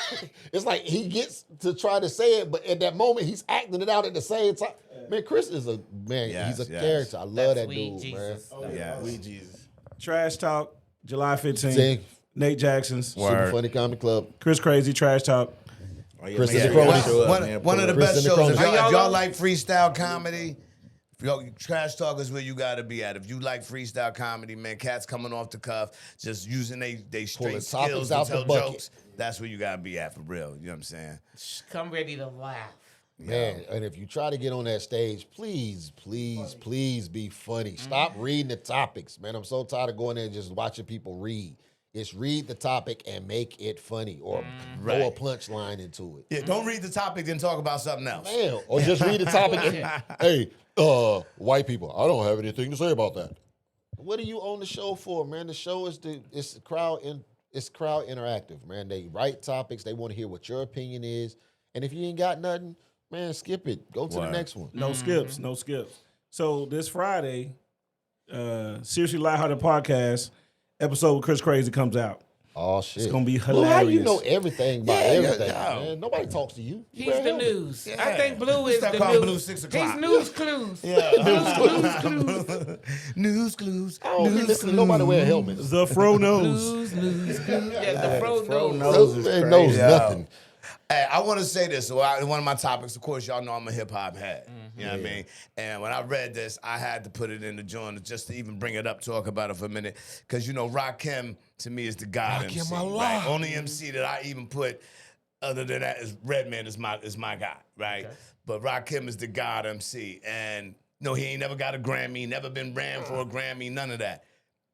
It's like he gets to try to say it, but at that moment he's acting it out at the same time. Man, Chris is a man.
Yes,
He's a
yes.
character. I love
That's
that
sweet
dude,
Jesus.
man.
Yeah.
We Jesus.
Trash Talk, July 15th.
See?
Nate Jackson's.
Super Funny Comedy Club.
Chris Crazy, Trash Talk.
Oh, yeah,
Chris
man,
is
you
a
gotta
crony.
show up,
One,
man.
one of the
Pull up.
best
Chris and the
shows. If
Cronies.
y'all like freestyle comedy, Trash Talk is where you gotta be at. If you like freestyle comedy, man, cats coming off the cuff, just using they
Pulling
straight
topics
skills to
out the
tell
bucket.
jokes. That's where you gotta be at for real. You know what I'm saying?
Come ready to laugh.
Man, and if you try to get on that stage, please be funny. Stop reading the topics, man. I'm so tired of going there and just watching people read. It's read the topic and make it funny or throw a punchline into it.
Yeah, don't read the topic, then talk about something else.
Man, or just read the topic and, hey, white people, I don't have anything to say about that. What are you on the show for, man? The show is it's crowd interactive, man. They write topics, they want to hear what your opinion is. And if you ain't got nothing, man, skip it. Go to the next one.
No skips, no skips. So this Friday, Seriously Lighthearted Podcast episode with Chris Crazy comes out.
Oh shit.
It's gonna be
Blue, how you
hilarious.
know everything about
Yeah,
everything,
yeah.
man? Nobody talks to you. You
He's
wear a
the
helmet.
news.
Yeah.
I think Blue is
Stop
the
calling
news.
Blue 6 o'clock.
He's news clues.
Yeah.
News clues.
News clues.
I don't be listening to nobody wear helmets.
The Fro knows.
News clues. Yeah, the Fro knows.
knows is
Man knows
Yeah.
nothing.
Hey, I want to say this. So one of my topics, of course, y'all know I'm a hip hop head. You know what I mean? And when I read this, I had to put it in the joint just to even bring it up, talk about it for a minute. Because, you know, Rakim, to me, is the God
Rakim
MC.
Allah.
Right? Only MC that I even put, other than that, is Redman is my guy, right? Okay. But Rakim is the God MC. And, no, he ain't never got a Grammy, never been ran for a Grammy, none of that.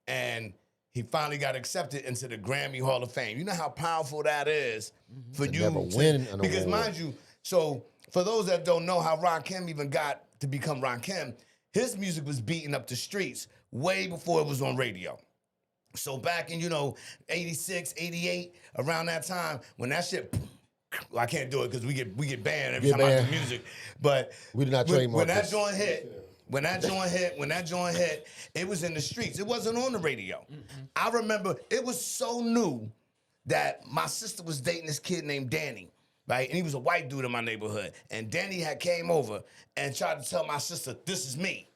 And he finally got accepted into the Grammy Hall of Fame. You know how powerful that is for you
never win an
because
award.
mind you, so for those that don't know how Rakim even got to become Rakim, his music was beating up the streets way before it was on radio. So back in, 86, 88, around that time, when that shit, well, I can't do it because we get banned every
Get
time I
banned.
do music. But
We did not
when
trademark
that
this.
joint hit, when that joint hit, it was in the streets. It wasn't on the radio. I remember it was so new that my sister was dating this kid named Danny, right? And he was a white dude in my neighborhood. And Danny had came over and tried to tell my sister, this is me.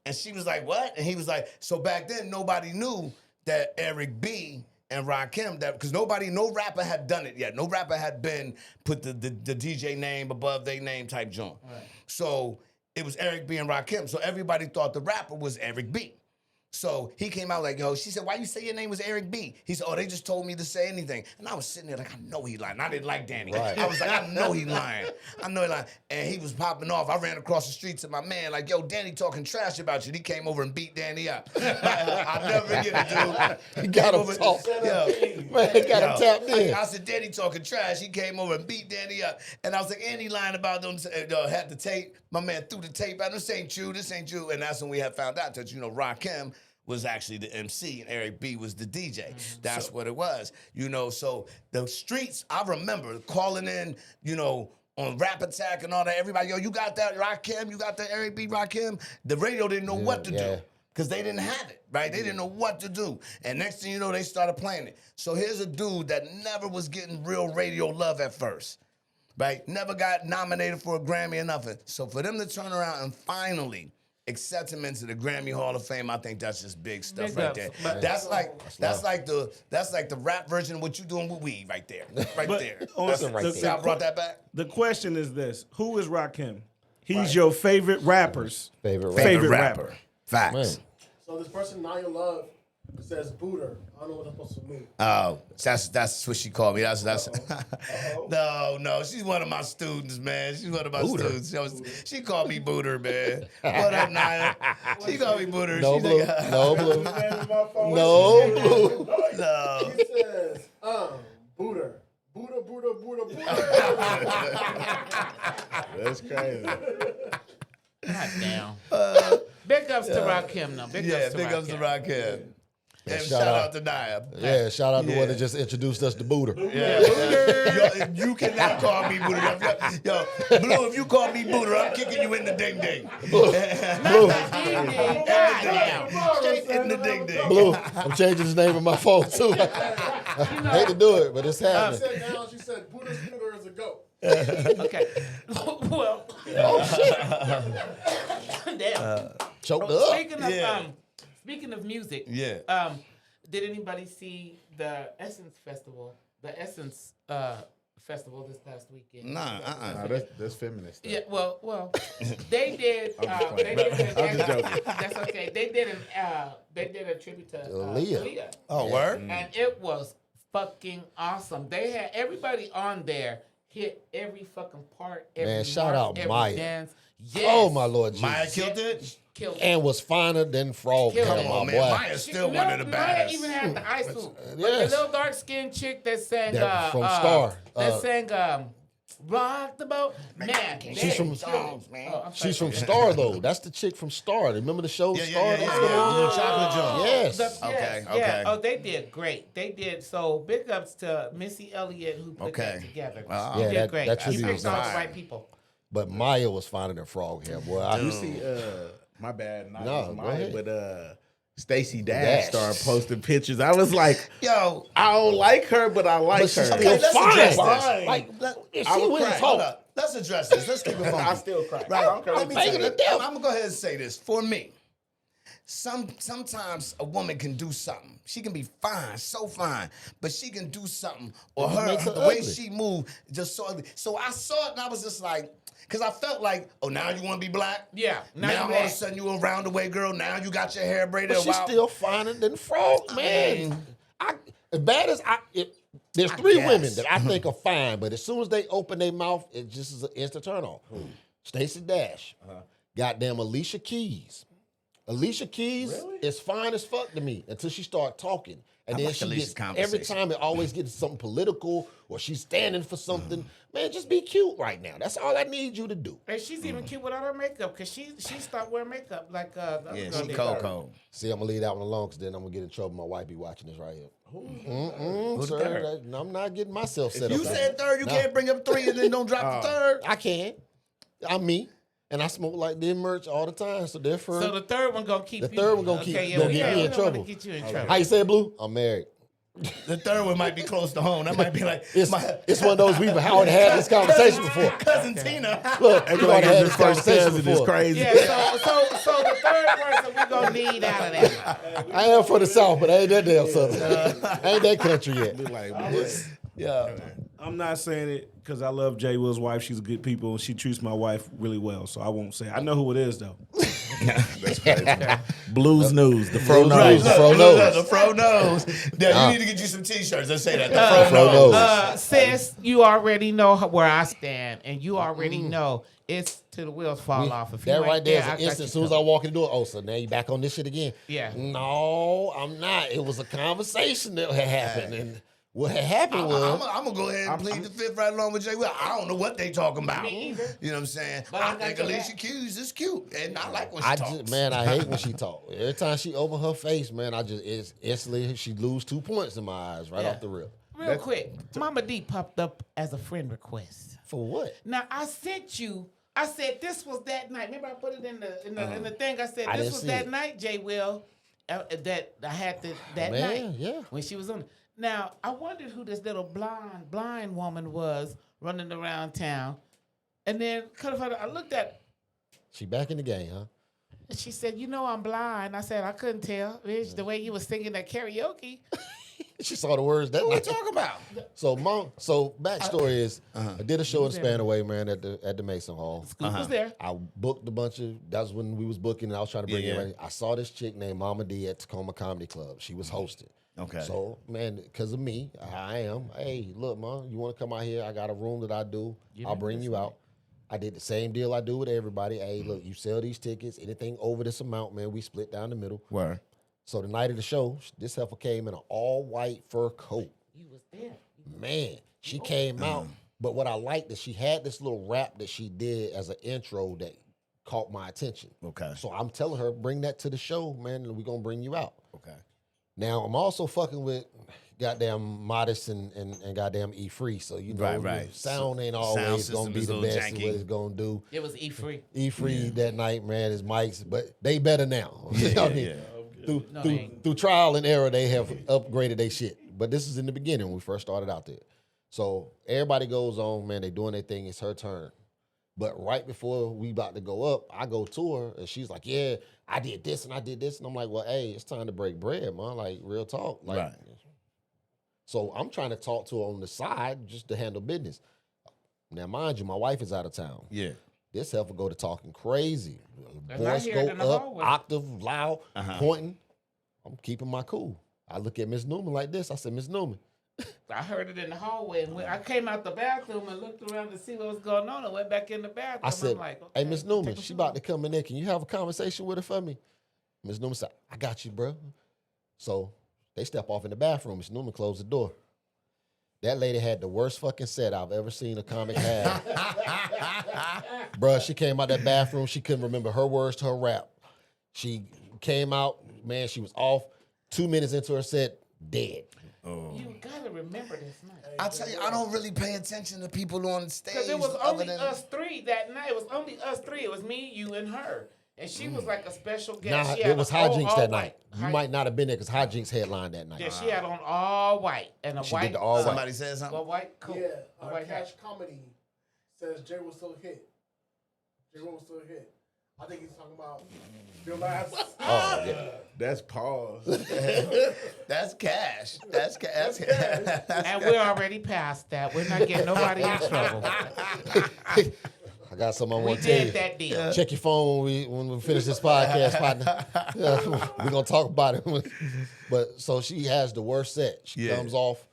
And she was like, what? And he was like, so back then, nobody knew that Eric B. and Rakim, because no rapper had done it yet. No rapper had put the DJ name above their name type joint. Right. So it was Eric B. and Rakim. So everybody thought the rapper was Eric B. So he came out like, yo, she said, why you say your name was Eric B? He said, oh, they just told me to say anything. And I was sitting there like, I know he lying. I didn't like Danny.
Right.
I was like, I know he lying. I know he lying. And he was popping off. I ran across the street to my man like, yo, Danny talking trash about you. And he came over and beat Danny up. I'll never forget it, dude.
He got him talk. Man, he got him tapped in.
I said, Danny talking trash. He came over and beat Danny up. And I was like, and he lying about them, had the tape. My man threw the tape out. This ain't true. This ain't true. And that's when we had found out that, Rakim was actually the MC and Eric B was the DJ. That's what it was. So the streets, I remember calling in, on Rap Attack and all that. Everybody, yo, you got that Rakim? You got that Eric B Rakim? The radio didn't know what to do. Because they didn't have it, right? They didn't know what to do. And next thing you know, they started playing it. So here's a dude that never was getting real radio love at first, right? Never got nominated for a Grammy or nothing. So for them to turn around and finally accept him into the Grammy Hall of Fame, I think that's just big stuff
Big
right
ups.
there.
But
That's like the rap version of what you doing with weed right there. Right there. I brought that back.
The question is this: who is Rakim? He's your favorite rapper's
Favorite
rapper. Facts.
Man.
So this person, Naya Love, says booter. I don't know what I'm supposed to mean.
Oh, that's what she called me. That's No, she's one of my students, man. She's one of my students. She called me Booter, man. What up, Naya? She called me Booter.
No
She's
blue.
like,
No blue. No blue.
no.
He says, booter. Booter.
That's crazy.
God damn. Big ups to Rakim, though. Big ups to
Rakim. And
shout
shout
out
out to Naya.
Yeah, shout out to the one that just introduced us to Booter.
Yeah. You cannot call me Booter. Yo, Blue, if you call me Booter, I'm kicking you in the ding ding.
Blue.
Straight in the ding ding.
Blue. I'm changing his name in my phone too. I hate to do it, but it's happening.
She said, Booter's finger is a goat.
Okay. Well. Damn.
Choked up.
Speaking of music.
Yeah.
Did anybody see the Essence Festival? The Essence Festival this past weekend.
Nah,
No, that's feminist stuff.
Yeah, well, they did.
I'm just
They did
I'm just joking.
That's okay. They did a tribute to
Aaliyah.
Oh, word?
and it was fucking awesome. They had everybody on there hit every fucking part. Every
Man, shout
mark,
out
every
Maya.
Dance. Yes.
Oh my Lord Jesus.
Maya killed it?
Killed it.
And was finer than Frog
Come
Hair,
on,
my
man.
boy.
Maya's still one of the
Maya
baddest.
even had the eye suit. But
Yes.
the little dark skinned chick that sang
That from Star.
that sang Rock the Boat. Man,
She's from
I'm
She's
sorry.
from Star though. That's the chick from Star. Remember the show Star?
The chocolate joint.
Yes.
Okay.
Oh, they did great. They did. So big ups to Missy Elliott who put that together.
Wow.
She
Yeah,
did
that-
great.
that
She
tribute
picked
was
all the
fire.
right people.
But Maya was finer than Frog Hair, boy.
You see, my bad, not
No, go
Maya,
ahead.
but Stacey Dash
Dash.
started posting pictures. I was like,
Yo,
I don't like her, but I like
But she's
her.
still
let's
fine.
address this.
Like, if
I
she
would
wouldn't
cry.
hold
talk.
up. Let's address this. Let's keep it funky.
I still cry.
Right.
I don't care
Let me
what
tell
you
you.
to death.
I'm gonna go ahead and say this. For me, sometimes a woman can do something. She can be fine, so fine, but she can do something, or
It
her
makes her
the way
ugly.
she moved just so ugly. So I saw it and I was just like, because I felt like, oh, now you want to be black?
Yeah.
Now
you
all of a
mad.
sudden you a roundaway girl. Now you got your hair braided.
But she's
Wow.
still finer than Frog, man.
mean-
As bad as there's three
guess.
women that I think are fine, but as soon as they open their mouth, it just is an instant turn on. Stacey Dash, goddamn Alicia Keys. Alicia Keys is fine as fuck to me until she start talking. And then
like
she
Alicia's
gets, every
conversation.
time it always gets something political or she's standing for something. Man, just be cute right now. That's all I need you to do.
And she's even cute without her makeup because she stopped wearing makeup like the other
Yeah,
girl
she
did.
Coco.
See, I'm gonna leave that one alone because then I'm gonna get in trouble. My wife be watching this right here.
Who's
Sir,
third?
I'm not getting myself set up.
You said third. You can't bring up three and then don't drop the third.
I can. I'm me. And I smoke like them merch all the time. So therefore,
So the third one gonna keep
The
you.
third one gonna keep- gonna get me in
we don't wanna
trouble.
Get you in trouble.
how you say it, Blue? I'm married.
The third one might be close to home. That might be like
It's one of those we've already had this conversation before.
cousin Tina.
Look, we've already had this conversation
It's
before.
crazy.
Yeah, so the third person we gonna need out of that.
I am from the South, but I ain't that damn Southern. I ain't that country yet.
Be like, boy,
Yeah.
I'm not saying it because I love Jay Will's wife. She's a good people. She treats my wife really well, so I won't say it. I know who it is, though.
that's crazy. Blues News, the Fro
Right,
Nose.
The Fro Nose.
The Fro Nose. Yeah, you need to get you some T-shirts that say that. The Fro
Fro
Nose.
Nose.
Sis, you already know where I stand, and you already know it's till the wheels fall off. If you
That
ain't
right there is
I
an
got
instant.
you
As soon as I
covered.
walk in the door, oh, so now you back on this shit again?
Yeah.
No, I'm not. It was a conversation that had happened, and what had happened was
I'm gonna go ahead and plead the fifth right along with Jay Will. I don't know what they talking about.
Me either.
You know what I'm saying?
But
I
I got
think
your
Alicia
back.
Keys is cute, and I like when she
I
talks.
just, man, I hate when she talk. Every time she open her face, man, it's instantly she lose 2 points in my eyes right
Yeah.
off the rip.
Real quick, Mama D popped up as a friend request.
For what?
Now I sent you. I said this was that night. Remember I put it in the thing. I said
I
this
didn't
was
see
that
it.
night, Jay Will, that I had that
Man,
night.
yeah.
When she was on it. Now I wondered who this little blind woman was running around town, and then I looked at.
She back in the game, huh?
She said, "You know I'm blind." I said, "I couldn't tell, bitch, the way you was singing that karaoke."
She saw the words that night.
talking about?
So backstory is I did a show in Spanaway, man, at the Mason Hall.
Scoop was there.
I booked a bunch of. That's when we was booking, and I was trying to bring
Yeah, yeah.
everybody. I saw this chick named Mama D at Tacoma Comedy Club. She was hosting.
Okay.
So man, because of me, I am. Hey, look, man, you want to come out here? I got a room that I do. I'll bring you out. I did the same deal I do with everybody. Hey, look, you sell these tickets. Anything over this amount, man, we split down the middle.
Where?
So the night of the show, this heifer came in an all-white fur coat.
You was there.
Man, she came out. But what I liked is she had this little rap that she did as an intro that caught my attention.
Okay.
So I'm telling her, bring that to the show, man, and we're going to bring you out.
Okay.
Now, I'm also fucking with goddamn Modest and goddamn E-Free. So, you know,
Right.
sound ain't
Sound
always going
system
to be
is a
the
little
best of
janky.
what it's going to do.
It was E-Free.
E-Free that night, man, is mics, but they better now.
Yeah,
You know what I
yeah,
mean?
yeah.
Through trial and error, they have upgraded their shit. But this is in the beginning when we first started out there. So everybody goes on, man, they doing their thing. It's her turn. But right before we about to go up, I go to her, and she's like, yeah, I did this and I did this. And I'm like, well, hey, it's time to break bread, man. Like, real talk. Like,
Right.
So I'm trying to talk to her on the side just to handle business. Now, mind you, my wife is out of town.
Yeah.
This heifer go to talking crazy.
And I
Voice
hear
go
it in the
up,
hallway.
octave, loud, pointing. I'm keeping my cool. I look at Miss Newman like this. I said, Miss Newman.
I heard it in the hallway, and when I came out the bathroom and looked around to see what was going on, and went back in the bathroom.
I said,
I'm like,
hey,
okay,
Miss
take
Newman,
a
she
look.
about to come in there. Can you have a conversation with her for me? Miss Newman said, I got you, bro. So they step off in the bathroom. Miss Newman closed the door. That lady had the worst fucking set I've ever seen a comic have. Bruh, she came out that bathroom. She couldn't remember her words to her rap. She came out, man, she was off. 2 minutes into her set, dead.
You gotta remember this night.
I tell you, I don't really pay attention to people on stage.
Because it was
other
only
than-
us three that night. It was only us three. It was me, you, and her. And she was like a special guest.
Nah,
She had
it was
on
Hijinks
all
that
white.
night. You might not have been there because Hijinks headlined that night.
Yeah, she had on all white and a
She
white.
did the all white.
Somebody said something.
A white coat.
Yeah,
a white
Cash
hat.
Comedy says Jay was still hit. Jay was still hit. I think he's talking about your last.
Oh, yeah.
That's pause.
That's cash. That's cash.
And we're already past that. We're not getting nobody in trouble.
I got something I
We
want to tell you.
did that deal.
Check your phone when we finish this podcast, partner. We're gonna talk about it. But so she has the worst set. She comes off.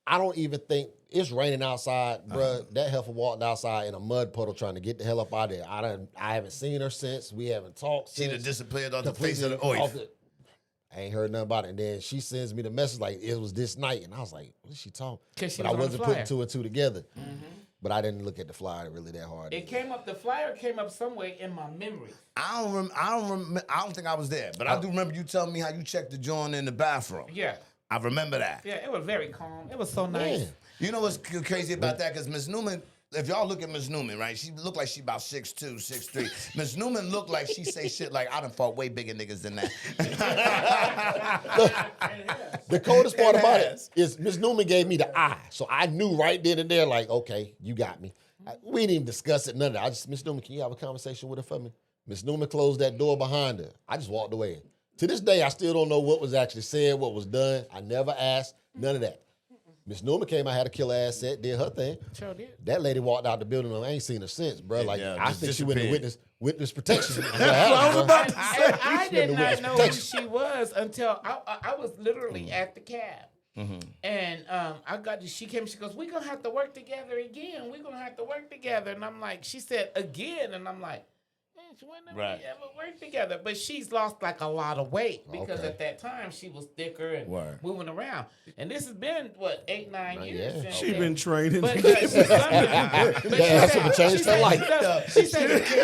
I don't even think it's raining outside, bruh. That heifer walked outside in a mud puddle trying to get the hell up out of there. I haven't seen her since. We haven't talked
She
since.
done disappeared off the face of the
Completely
earth.
off I ain't heard nothing about it. And then she sends me the message like it was this night, and I was like, "What is she talking?"
'Cause she
But
was
I
on the
wasn't
flyer.
putting two and two together. But I didn't look at the flyer really that hard.
It came up. The flyer came up somewhere in my memory.
I don't think I was there, but I do remember you telling me how you checked the joint in the bathroom.
Yeah,
I remember that.
yeah. It was very calm. It was so nice.
Man.
You know what's crazy about that? Because Miss Newman, if y'all look at Miss Newman, right? She looked like she about 6'2", 6'3". Miss Newman looked like she say shit like, I done fought way bigger niggas than that.
The coldest part
It
about
has.
it is Miss Newman gave me the eye. So I knew right then and there, like, okay, you got me. We didn't even discuss it, none of that. I just, Miss Newman, can you have a conversation with her for me? Miss Newman closed that door behind her. I just walked away. To this day, I still don't know what was actually said, what was done. I never asked, none of that. Miss Newman came out, had a killer ass set, did her thing.
Sure did.
That lady walked out the building, and I ain't seen her since, bro. Like,
Yeah,
I
just
think she went to
disappeared.
Witness protection.
I did not
witness
know who
protection.
she was until I was literally at the cab. And she came, she goes, we're going to have to work together again. We're going to have to work together. And I'm like, she said again. And I'm like, when did we ever work together? But she's lost like a lot of weight because at that time she was thicker and moving around. And this has been, 8-9 years?
Yeah.
She been training.
But she's
changed her life.
She said,
Dude, she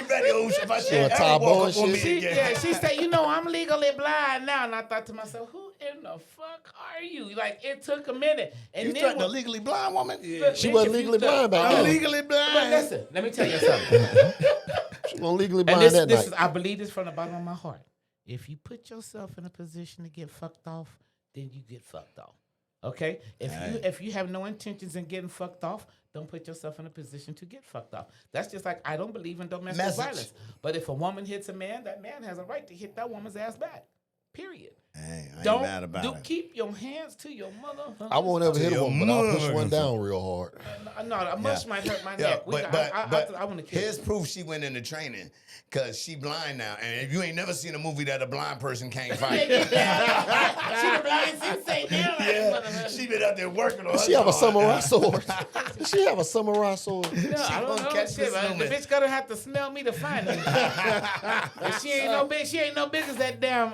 ready. If I
She a
ever
top
walk
boy
up on me
shit.
again.
she said, I'm legally blind now. And I thought to myself, who in the fuck are you? Like, it took a minute. And
You
then
threatened a legally blind woman?
look,
She
bitch,
wasn't
if you
legally
look-
blind back
I'm
then.
legally blind.
But listen, let me tell you something.
She wasn't legally
And
blind that
this is,
night.
I believe this from the bottom of my heart. If you put yourself in a position to get fucked off, then you get fucked off. Okay? If you have no intentions in getting fucked off, don't put yourself in a position to get fucked off. That's just like I don't believe in domestic violence. But if a woman hits a man, that man has a right to hit that woman's ass back. Period.
Hey, I ain't
Don't
mad about it.
keep your hands to your mother.
I won't ever hit a
your
woman, but I'll push
mother.
one down real hard.
No, a mush might hurt my
Yeah,
neck.
but
I want to kill
here's
you.
proof she went into training because she blind now. And if you ain't never seen a movie that a blind person can't fight,
She the blind sensei now.
she been out there working on her.
Does she have a
dog.
samurai sword? Does she have a samurai sword?
No, I don't
gonna
know.
catch
Shit,
this
the
woman.
bitch gotta have to smell me to find me. And she ain't no big as that damn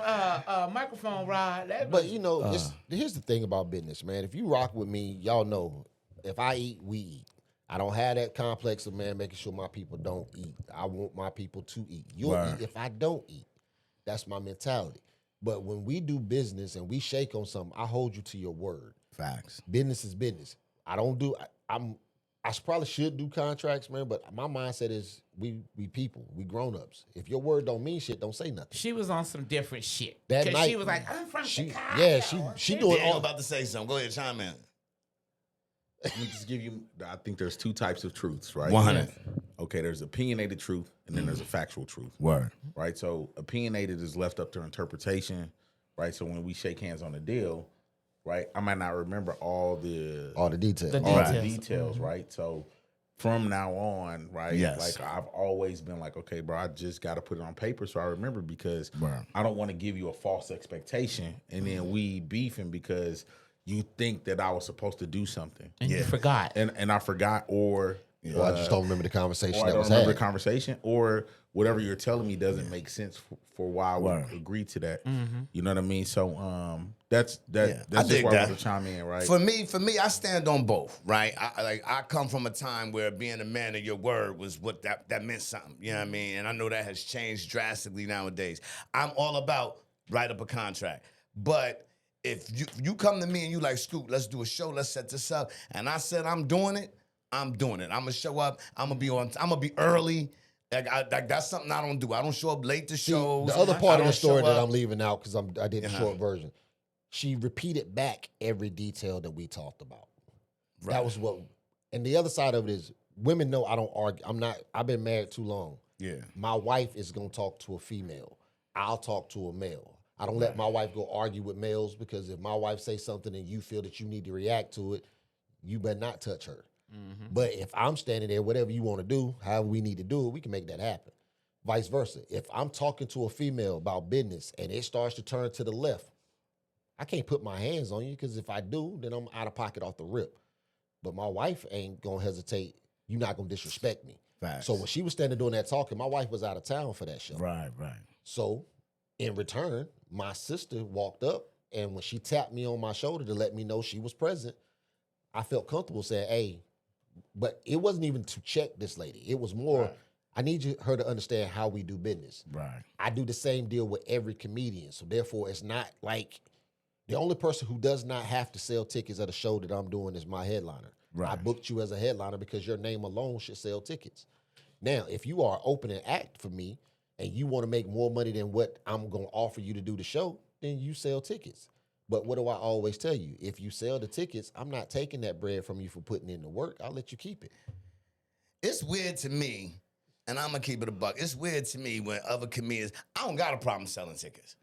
microphone rod.
But here's the thing about business, man. If you rock with me, y'all know if I eat, we eat. I don't have that complex of making sure my people don't eat. I want my people to eat. You'll eat if I don't eat. That's my mentality. But when we do business and we shake on something, I hold you to your word.
Facts.
Business is business. I probably should do contracts, man, but my mindset is we people, we grown-ups. If your word don't mean shit, don't say nothing.
She was on some different shit.
That
Because
night,
she was like, I'm from Chicago.
Yeah, she doing
Yeah, I'm
all
about to say something. Go ahead, chime in.
Let me just give you. I think there's two types of truths, right?
100.
Okay, there's opinionated truth, and then there's a factual truth.
Word.
Right? So opinionated is left up to interpretation, right? So when we shake hands on a deal, right, I might not remember all the
details.
details, right? So from now on, right,
Yes.
like I've always been like, okay, bro, I just got to put it on paper so I remember because I don't want to give you a false expectation and then we beefing because you think that I was supposed to do something.
And you forgot.
And I forgot or
I just don't remember the conversation
or I
that
don't
was
remember
had.
the conversation, or whatever you're telling me doesn't make sense for why I would agree to that. You know what I mean? So that's
I
just
dig
why I
that.
want to chime in, right?
For me, I stand on both, right? I come from a time where being a man of your word was what that meant something. You know what I mean? And I know that has changed drastically nowadays. I'm all about write up a contract, but if you come to me and you like, Scoot, let's do a show, let's set this up, and I said I'm doing it, I'm doing it. I'm gonna show up. I'm gonna be early. Like that's something I don't do. I don't show up late to shows.
The other
I
part of
don't
the story
show
that
up.
I'm leaving out because I did the short version. She repeated back every detail that we talked about.
Right.
That was what. And the other side of it is women know I don't argue. I've been married too long.
Yeah.
My wife is gonna talk to a female. I'll talk to a male. I don't let my wife go argue with males because if my wife says something and you feel that you need to react to it, you better not touch her. But if I'm standing there, whatever you want to do, however we need to do it, we can make that happen. Vice versa. If I'm talking to a female about business and it starts to turn to the left, I can't put my hands on you because if I do, then I'm out of pocket off the rip. But my wife ain't going to hesitate. You're not going to disrespect me.
Facts.
So when she was standing doing that talking, my wife was out of town for that show.
Right.
So in return, my sister walked up and when she tapped me on my shoulder to let me know she was present, I felt comfortable saying, hey, but it wasn't even to check this lady. It was more, I need her to understand how we do business.
Right.
I do the same deal with every comedian. So therefore, it's not like the only person who does not have to sell tickets at a show that I'm doing is my headliner.
Right.
I booked you as a headliner because your name alone should sell tickets. Now, if you are open and act for me and you want to make more money than what I'm going to offer you to do the show, then you sell tickets. But what do I always tell you? If you sell the tickets, I'm not taking that bread from you for putting in the work. I'll let you keep it.
It's weird to me, and I'm gonna keep it a buck. It's weird to me when other comedians, I don't got a problem selling tickets.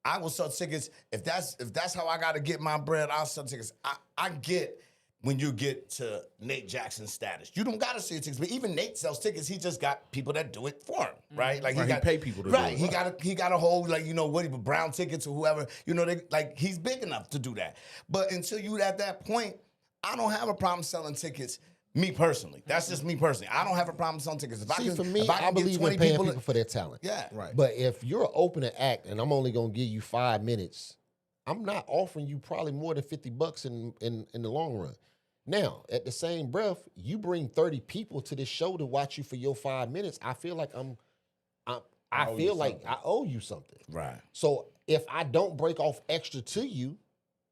I will sell tickets if that's how I gotta get my bread. I'll sell tickets. I get when you get to Nate Jackson's status. You don't gotta see tickets, but even Nate sells tickets. He just got people that do it for him, right? Like
Right, he pay people to do
right.
it.
He got a whole like Brown tickets or whoever. They like he's big enough to do that. But until you at that point, I don't have a problem selling tickets. Me personally, that's just me personally. I don't have a problem selling tickets.
For me, I believe in paying people for their talent.
Yeah,
Right.
But if you're an opening act and I'm only gonna give you 5 minutes, I'm not offering you probably more than $50 in the long run. Now, at the same breath, you bring 30 people to this show to watch you for your 5 minutes. I feel like I owe you something.
right.
So if I don't break off extra to you,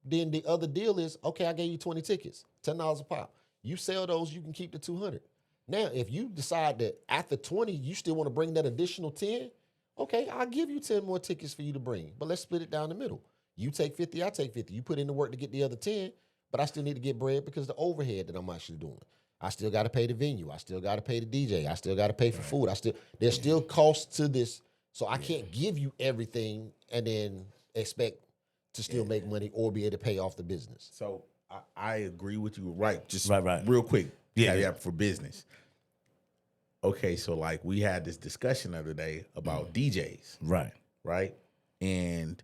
then the other deal is, okay, I gave you 20 tickets, $10 a pop. You sell those, you can keep the 200. Now, if you decide that after 20, you still want to bring that additional 10, okay, I'll give you 10 more tickets for you to bring, but let's split it down the middle. You take 50, I take 50. You put in the work to get the other 10, but I still need to get bread because the overhead that I'm actually doing. I still got to pay the venue. I still got to pay the DJ. I still got to pay for food. There's still costs to this, so I can't give you everything and then expect to still make money or be able to pay off the business.
So I agree with you. Right. Just
Right.
real quick.
Yeah.
For business. Okay, so like we had this discussion the other day about DJs.
Right.
Right. And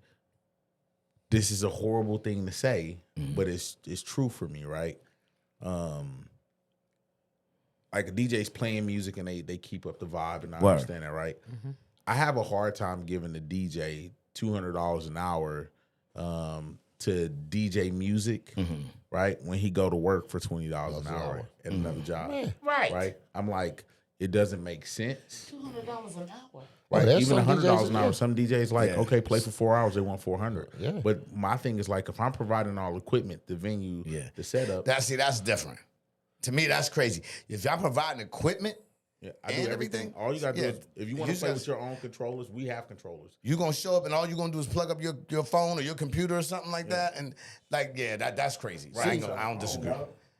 this is a horrible thing to say, but it's true for me, right? Like a DJ's playing music and they keep up the vibe, and I understand that, right? I have a hard time giving the DJ $200 an hour to DJ music, right? When he go to work for $20 an hour at another job, right? I'm like, it doesn't make sense.
$200 an hour.
Right,
there's
even
some
$100
DJs
an hour. Some DJs like,
Yeah.
okay, play for 4 hours, they want $400.
Yeah.
But my thing is like, if I'm providing all equipment, the venue, the setup,
That's different. To me, that's crazy. If y'all providing equipment,
I do
and
everything.
everything.
All you gotta do is, if you want to
just
play
gotta-
with your own controllers, we have controllers.
you're gonna show up and all you're gonna do is plug up your phone or your computer or something like that, and that's crazy. So I don't disagree.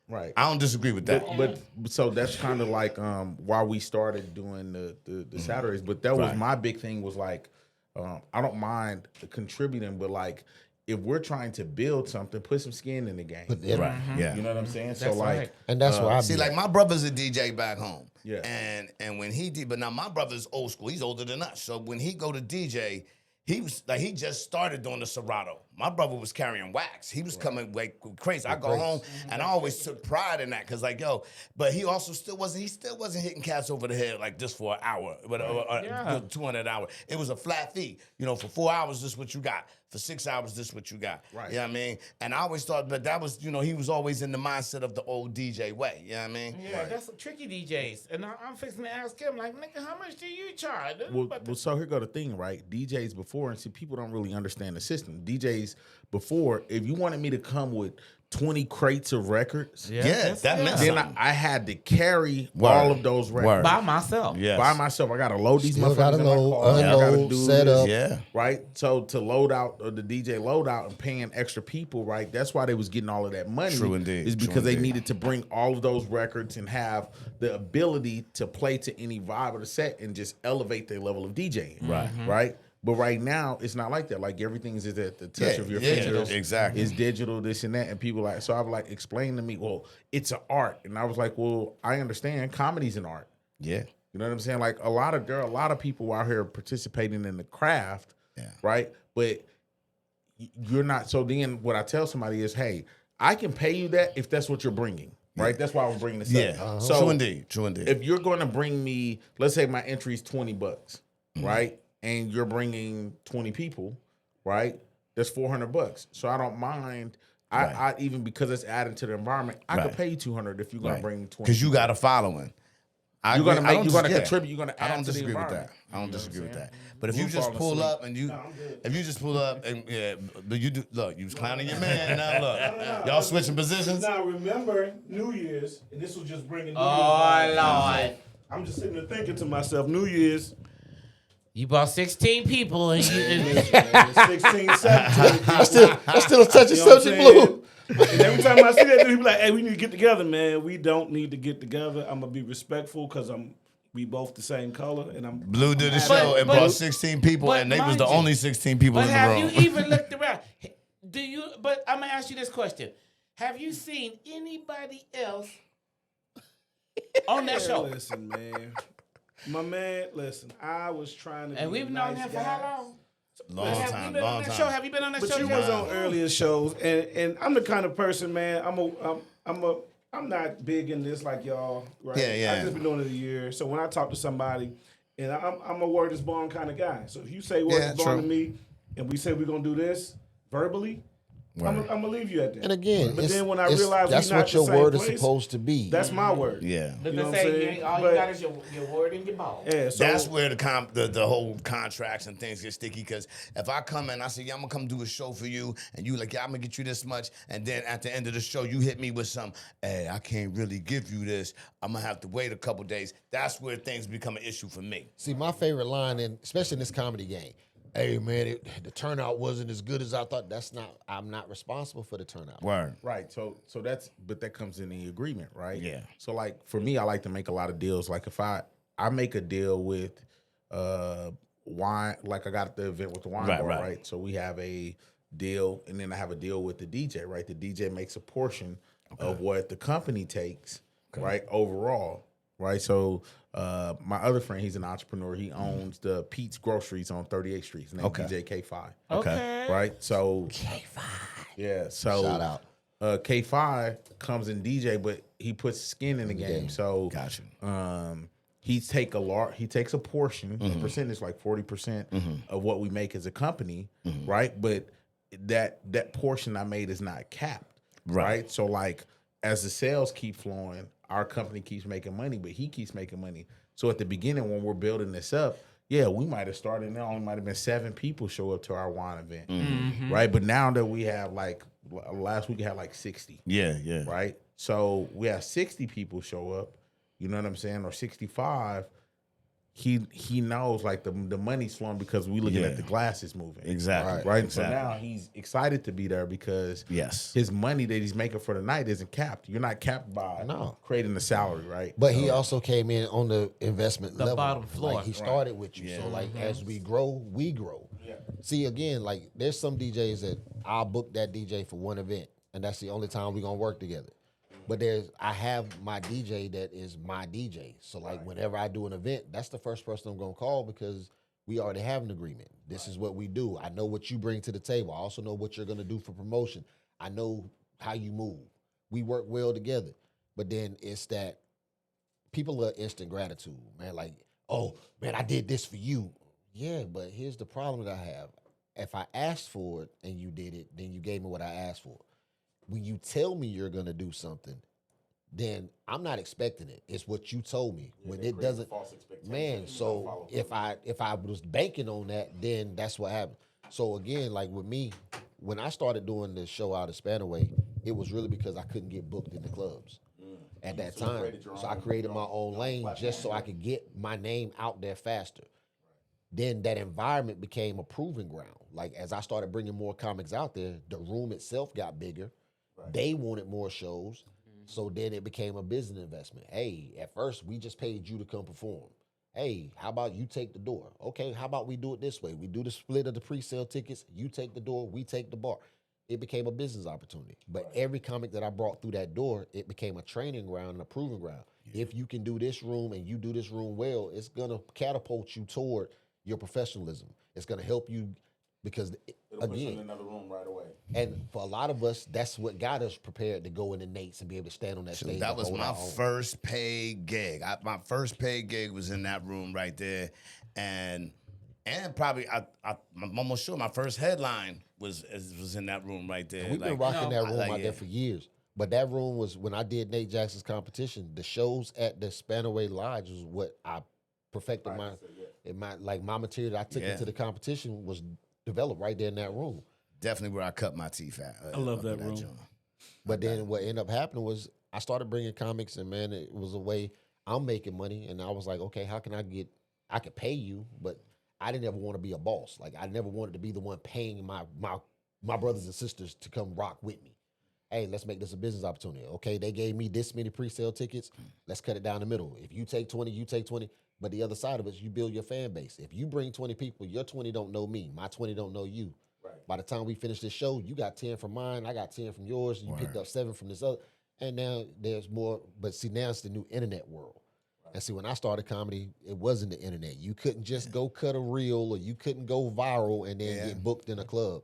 Right.
I don't disagree with that.
But so that's kind of like why we started doing the Saturdays. But that was my big thing was like, I don't mind contributing, but like if we're trying to build something, put some skin in the game.
Right. Yeah.
You know what I'm saying? So
That's
like,
right.
And that's why I
See, like my brother's a DJ back home.
Yeah.
And when he did, but now my brother's old school. He's older than us. So when he go to DJ, he was like, he just started doing the Serato. My brother was carrying wax. He was coming like crazy. I go home and I always took pride in that because like, but he also still wasn't hitting cats over the head like this for an hour, but 200 an hour. It was a flat fee. For 4 hours, this is what you got. For 6 hours, this is what you got.
Right.
You know what I mean? And I always thought, but that was, he was always in the mindset of the old DJ way. You know what I mean?
Yeah, that's tricky DJs. And I'm fixing to ask him, like, nigga, how much do you charge?
Well, so here go the thing, right? DJs before, and see, people don't really understand the system. DJs before, if you wanted me to come with 20 crates of records,
That meant
then
something.
I had to carry all of those records
by myself.
Yes.
by myself. I got to load these
Still
motherfuckers
gotta
in my
load,
car. I gotta
unload,
do
set
this,
up.
Yeah.
right? So to load out, or the DJ load out and paying extra people, right? That's why they was getting all of that money.
True indeed.
Is
True
because they
indeed.
needed to bring all of those records and have the ability to play to any vibe of the set and just elevate their level of DJing. Right? But right now, it's not like that. Like everything is at the touch of your fingers.
Exactly.
It's digital, this and that. And people like, so I was like, explain to me, well, it's an art. And I was like, well, I understand comedy's an art.
Yeah.
You know what I'm saying? Like there are a lot of people out here participating in the craft, right? But you're not. So then what I tell somebody is, hey, I can pay you that if that's what you're bringing, right? That's why I was bringing this up. So
True indeed.
if you're going to bring me, let's say my entry is $20, right? And you're bringing 20 people, right? That's $400. So I don't mind. I even because it's added to the environment, I could pay you $200 if you're going to bring 20.
Because you got a following.
You're going to contribute. You're going to add
I don't
to the
disagree with
environment.
that. I don't disagree with that. But if
We're
you just
falling
pull
asleep.
up and but you do look, you was clowning your man. Now look, y'all switching positions.
Now remember New Year's, and this was just bringing New Year's.
Oh, Lord.
I'm just sitting there thinking to myself, New Year's,
You bought 16 people and you...
16, 17.
That's still a touchy
You know what I'm
subject,
saying?
Blue.
And every time I see that, dude, he be like, hey, we need to get together, man. We don't need to get together. I'm going to be respectful because we both the same color. And I'm
Blue did the
But-
show and
but-
brought 16 people,
but
and they was
mind
the
you,
only 16 people
But
in the
have
room.
you even looked around? But I'm going to ask you this question. Have you seen anybody else on that show?
Listen, man. My man, listen, I was trying to
And
be
we've
a
known
nice
him for
guy.
how long?
Long
Have you
time,
been
long
on that
time.
show? Have you been on that
But
show?
you was on earlier shows, and I'm the kind of person, man. I'm not big in this like y'all, right?
Yeah.
I just been doing it a year, so when I talk to somebody, and I'm a word is born kind of guy. So if you say word is born to me, and we say we're gonna do this verbally, I'm gonna leave you at that.
And again,
but then when I realize
that's
we're not
what your
the same
word
place,
is supposed to be.
That's my word.
Yeah.
But
You know
they
what I'm
say
saying?
all you
But-
got is your word and your ball.
Yeah, so
That's where the whole contracts and things get sticky. Because if I come in, I say, yeah, I'm gonna come do a show for you, and you like, yeah, I'm gonna get you this much, and then at the end of the show, you hit me with some, hey, I can't really give you this. I'm gonna have to wait a couple days. That's where things become an issue for me.
See, my favorite line, and especially in this comedy game, hey man, the turnout wasn't as good as I thought. I'm not responsible for the turnout.
Word.
Right. So but that comes in the agreement, right?
Yeah.
So like for me, I like to make a lot of deals. Like if I make a deal with wine, like I got the event with the wine bar, right? So we have a deal, and then I have a deal with the DJ, right? The DJ makes a portion of what the company takes, right? Overall, right? So my other friend, he's an entrepreneur. He owns the Pete's Groceries on 38th Street. His name DJ K5.
Okay.
Right? So K5. Yeah. So
Shout out.
K5 comes in DJ, but he puts skin in the game. So
Gotcha.
he takes a portion, a percentage, like 40% of what we make as a company, right? But that portion I made is not capped, right? So like as the sales keep flowing, our company keeps making money, but he keeps making money. So at the beginning, when we're building this up, yeah, we might have started, and there only might have been 7 people show up to our wine event, right? But now that we have last week we had 60.
Yeah.
Right? So we have 60 people show up, you know what I'm saying, or 65. He knows the money's flowing because we looking at the glasses moving.
Exactly.
Right.
Exactly.
So now he's excited to be there because
Yes.
his money that he's making for the night isn't capped. You're not capped by creating the salary, right?
But he also came in on the investment level.
bottom floor.
Like he started with you. So as we grow, we grow. Yeah. See, again, there's some DJs that I'll book that DJ for one event, and that's the only time we're gonna work together. But I have my DJ that is my DJ. So whenever I do an event, that's the first person I'm gonna call because we already have an agreement. This is what we do. I know what you bring to the table. I also know what you're gonna do for promotion. I know how you move. We work well together. But then it's that people are instant gratitude, man. Like, oh man, I did this for you. Yeah, but here's the problem that I have. If I asked for it and you did it, then you gave me what I asked for. When you tell me you're gonna do something, then I'm not expecting it. It's what you told me. When it doesn't, man. So if I was banking on that, then that's what happened. So again, like with me, when I started doing the show out of Spanaway, it was really because I couldn't get booked in the clubs at that time. So I created my own lane just so I could get my name out there faster. Then that environment became a proving ground. Like as I started bringing more comics out there, the room itself got bigger. They wanted more shows. So then it became a business investment. Hey, at first we just paid you to come perform. Hey, how about you take the door? Okay, how about we do it this way? We do the split of the pre-sale tickets. You take the door, we take the bar. It became a business opportunity. But every comic that I brought through that door, it became a training ground and a proving ground. If you can do this room and you do this room well, it's going to catapult you toward your professionalism. It's going to help you because,
It'll put you in another room right away.
and for a lot of us, that's what got us prepared to go in the Nates and be able to stand on that stage.
That
and
was
hold
my
our own.
first paid gig. My first paid gig was in that room right there, and probably I'm almost sure my first headline was in that room right there.
We've been rocking that room out
yeah.
there for years. But that room was when I did Nate Jackson's competition. The shows at the Spanaway Lodge was what I perfected my material that I took into the competition was developed right there in that room.
Definitely where I cut my teeth at.
I love that room.
joint.
But then what ended up happening was I started bringing comics, and man, it was a way I'm making money, and I was like, okay, how can I could pay you, but I didn't ever want to be a boss. Like I never wanted to be the one paying my brothers and sisters to come rock with me. Hey, let's make this a business opportunity. Okay, they gave me this many pre-sale tickets. Let's cut it down the middle. If you take 20, you take 20. But the other side of it is you build your fan base. If you bring 20 people, your 20 don't know me. My 20 don't know you. Right. By the time we finish this show, you got 10 from mine, I got 10 from yours, and you picked up 7 from this other. And now there's more, but see, now it's the new internet world. And see, when I started comedy, it wasn't the internet. You couldn't just go cut a reel, or you couldn't go viral and then get booked in a club.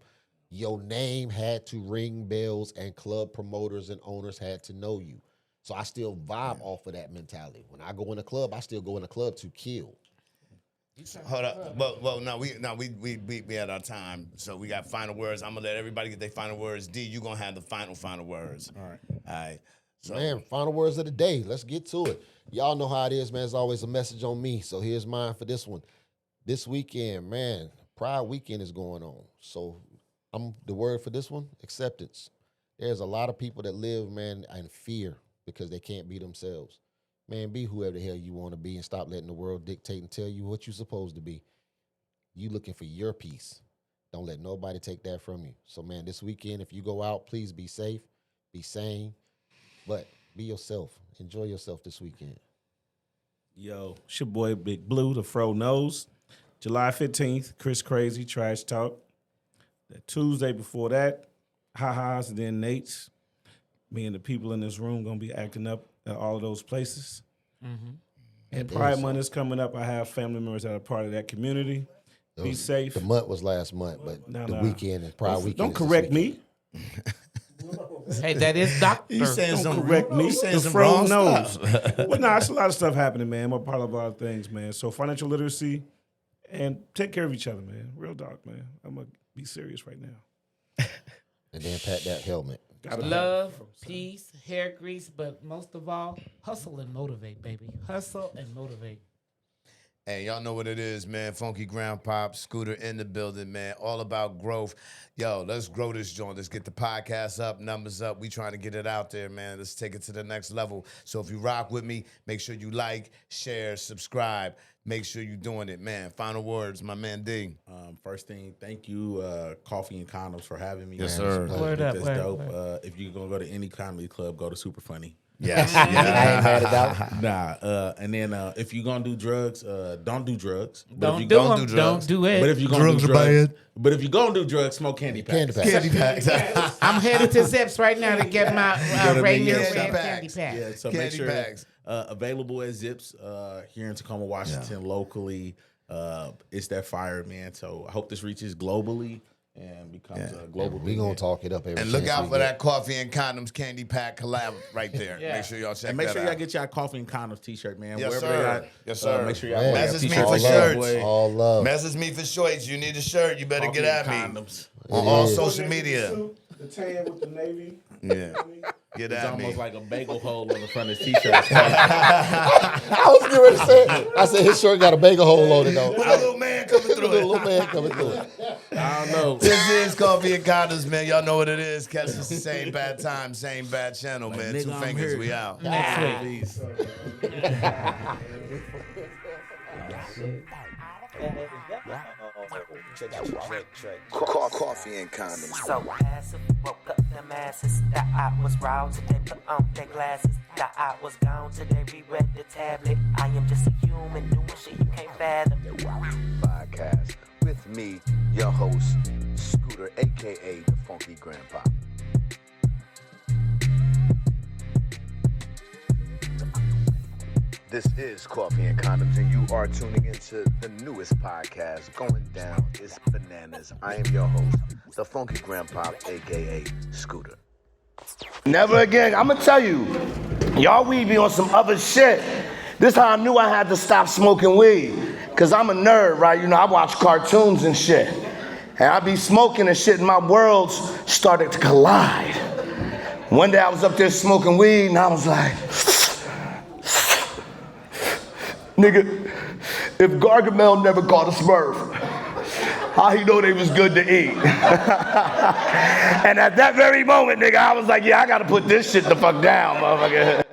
Your name had to ring bells, and club promoters and owners had to know you. So I still vibe off of that mentality. When I go in a club, I still go in a club to kill.
Hold up. Well, no, we had our time, so we got final words. I'm gonna let everybody get their final words. D, you gonna have the final words. All right. So,
Man, final words of the day. Let's get to it. Y'all know how it is, man. There's always a message on me. So here's mine for this one. This weekend, man, Pride Weekend is going on. So the word for this one, acceptance. There's a lot of people that live, man, in fear because they can't be themselves. Man, be whoever the hell you want to be and stop letting the world dictate and tell you what you're supposed to be. You looking for your peace. Don't let nobody take that from you. So, man, this weekend, if you go out, please be safe, be sane, but be yourself. Enjoy yourself this weekend.
Yo, it's your boy Big Blue, the Fro Knows. July 15th, Chris Crazy, Trash Talk. That Tuesday before that, Ha-Ha's and then Nate's. Me and the people in this room going to be acting up at all of those places. Mm-hmm. And Pride Month is coming up. I have family members that are part of that community. Be safe.
The month was last month, but the weekend and Pride Weekend.
Don't correct me.
Hey, that is Doctor.
You saying
Don't
some
correct me.
You saying
The
some
Fro
wrong
knows.
stuff.
Well, nah, it's a lot of stuff happening, man. I'm a part of a lot of things, man. So financial literacy and take care of each other, man. Real talk, man. I'm going to be serious right now.
And then pat that helmet.
Love, peace, hair grease, but most of all, hustle and motivate, baby. Hustle and motivate.
Hey, y'all know what it is, man. Funky Ground Pop, Scooter in the building, man. All about growth. Yo, let's grow this joint. Let's get the podcast up, numbers up. We trying to get it out there, man. Let's take it to the next level. So if you rock with me, make sure you like, share, subscribe. Make sure you're doing it, man. Final words, my man D.
First thing, thank you, Coffee and Condoms, for having me.
Yes,
man.
sir.
Word up,
That's
word,
dope.
word.
If you're going to go to any comedy club, go to Super Funny.
Yes.
I ain't mad at that.
Nah, and then if you're gonna do drugs, don't do drugs. But
Don't
if you
do
don't
them.
do
Don't
drugs.
do it.
But if you're gonna do drugs, but if you're gonna do drugs, smoke candy packs.
CandyPacks.
I'm headed to Zips right now to get my Rainier
Candy
Red
Packs.
candy pack.
Yeah, so
Candy
make sure
bags.
available at Zips here in Tacoma, Washington, locally. It's that fire, man. So I hope this reaches globally and becomes a global.
We gonna talk it up every
And look
chance
out
we
for
get.
that Coffee and Condoms Candy Pack collab right there.
Yeah.
Make sure y'all check
And make
that
sure
out.
y'all get y'all Coffee and Condoms t-shirt, man.
Yes,
Wherever
sir.
they got.
Yes, sir.
Make sure y'all
Man,
wear
Message me
t-shirts.
for
all
shirts.
love, all love.
Message me for shorts. You need a shirt, you better
Coffee
get
and
at me.
Condoms.
On all
is.
social media.
The tan with the navy.
Yeah. Get
It's
at me.
almost like a bagel hole on the front of his t-shirt.
I was getting ready to say it. I said his shirt got a bagel hole on it though.
With a little man coming
Look
through
at the
it.
little man coming through it.
I don't know.
This is Coffee and Condoms, man. Y'all know what it is. Catch us the same bad time, same bad channel, man.
nigga,
2
I'm
fingers,
here.
we out.
Next week.
Coffee and Condoms.
So passive, woke up them asses. That I was roused, they put on their glasses. That I was gone, so they reread the tablet. I am just a human doing shit you can't fathom.
Podcast with me, your host, Scooter, aka the Funky Grandpa. This is Coffee and Condoms, and you are tuning into the newest podcast going down. It's bananas. I am your host, the Funky Grandpa, aka Scooter.
Never again. I'm gonna tell you, y'all weed be on some other shit. This how I knew I had to stop smoking weed. Cause I'm a nerd, right? You know, I watch cartoons and shit. And I be smoking and shit, and my worlds started to collide. One day I was up there smoking weed, and I was like, nigga, if Gargamel never caught a Smurf, how he know they was good to eat? And at that very moment, nigga, I was like, yeah, I gotta put this shit the fuck down, motherfucker.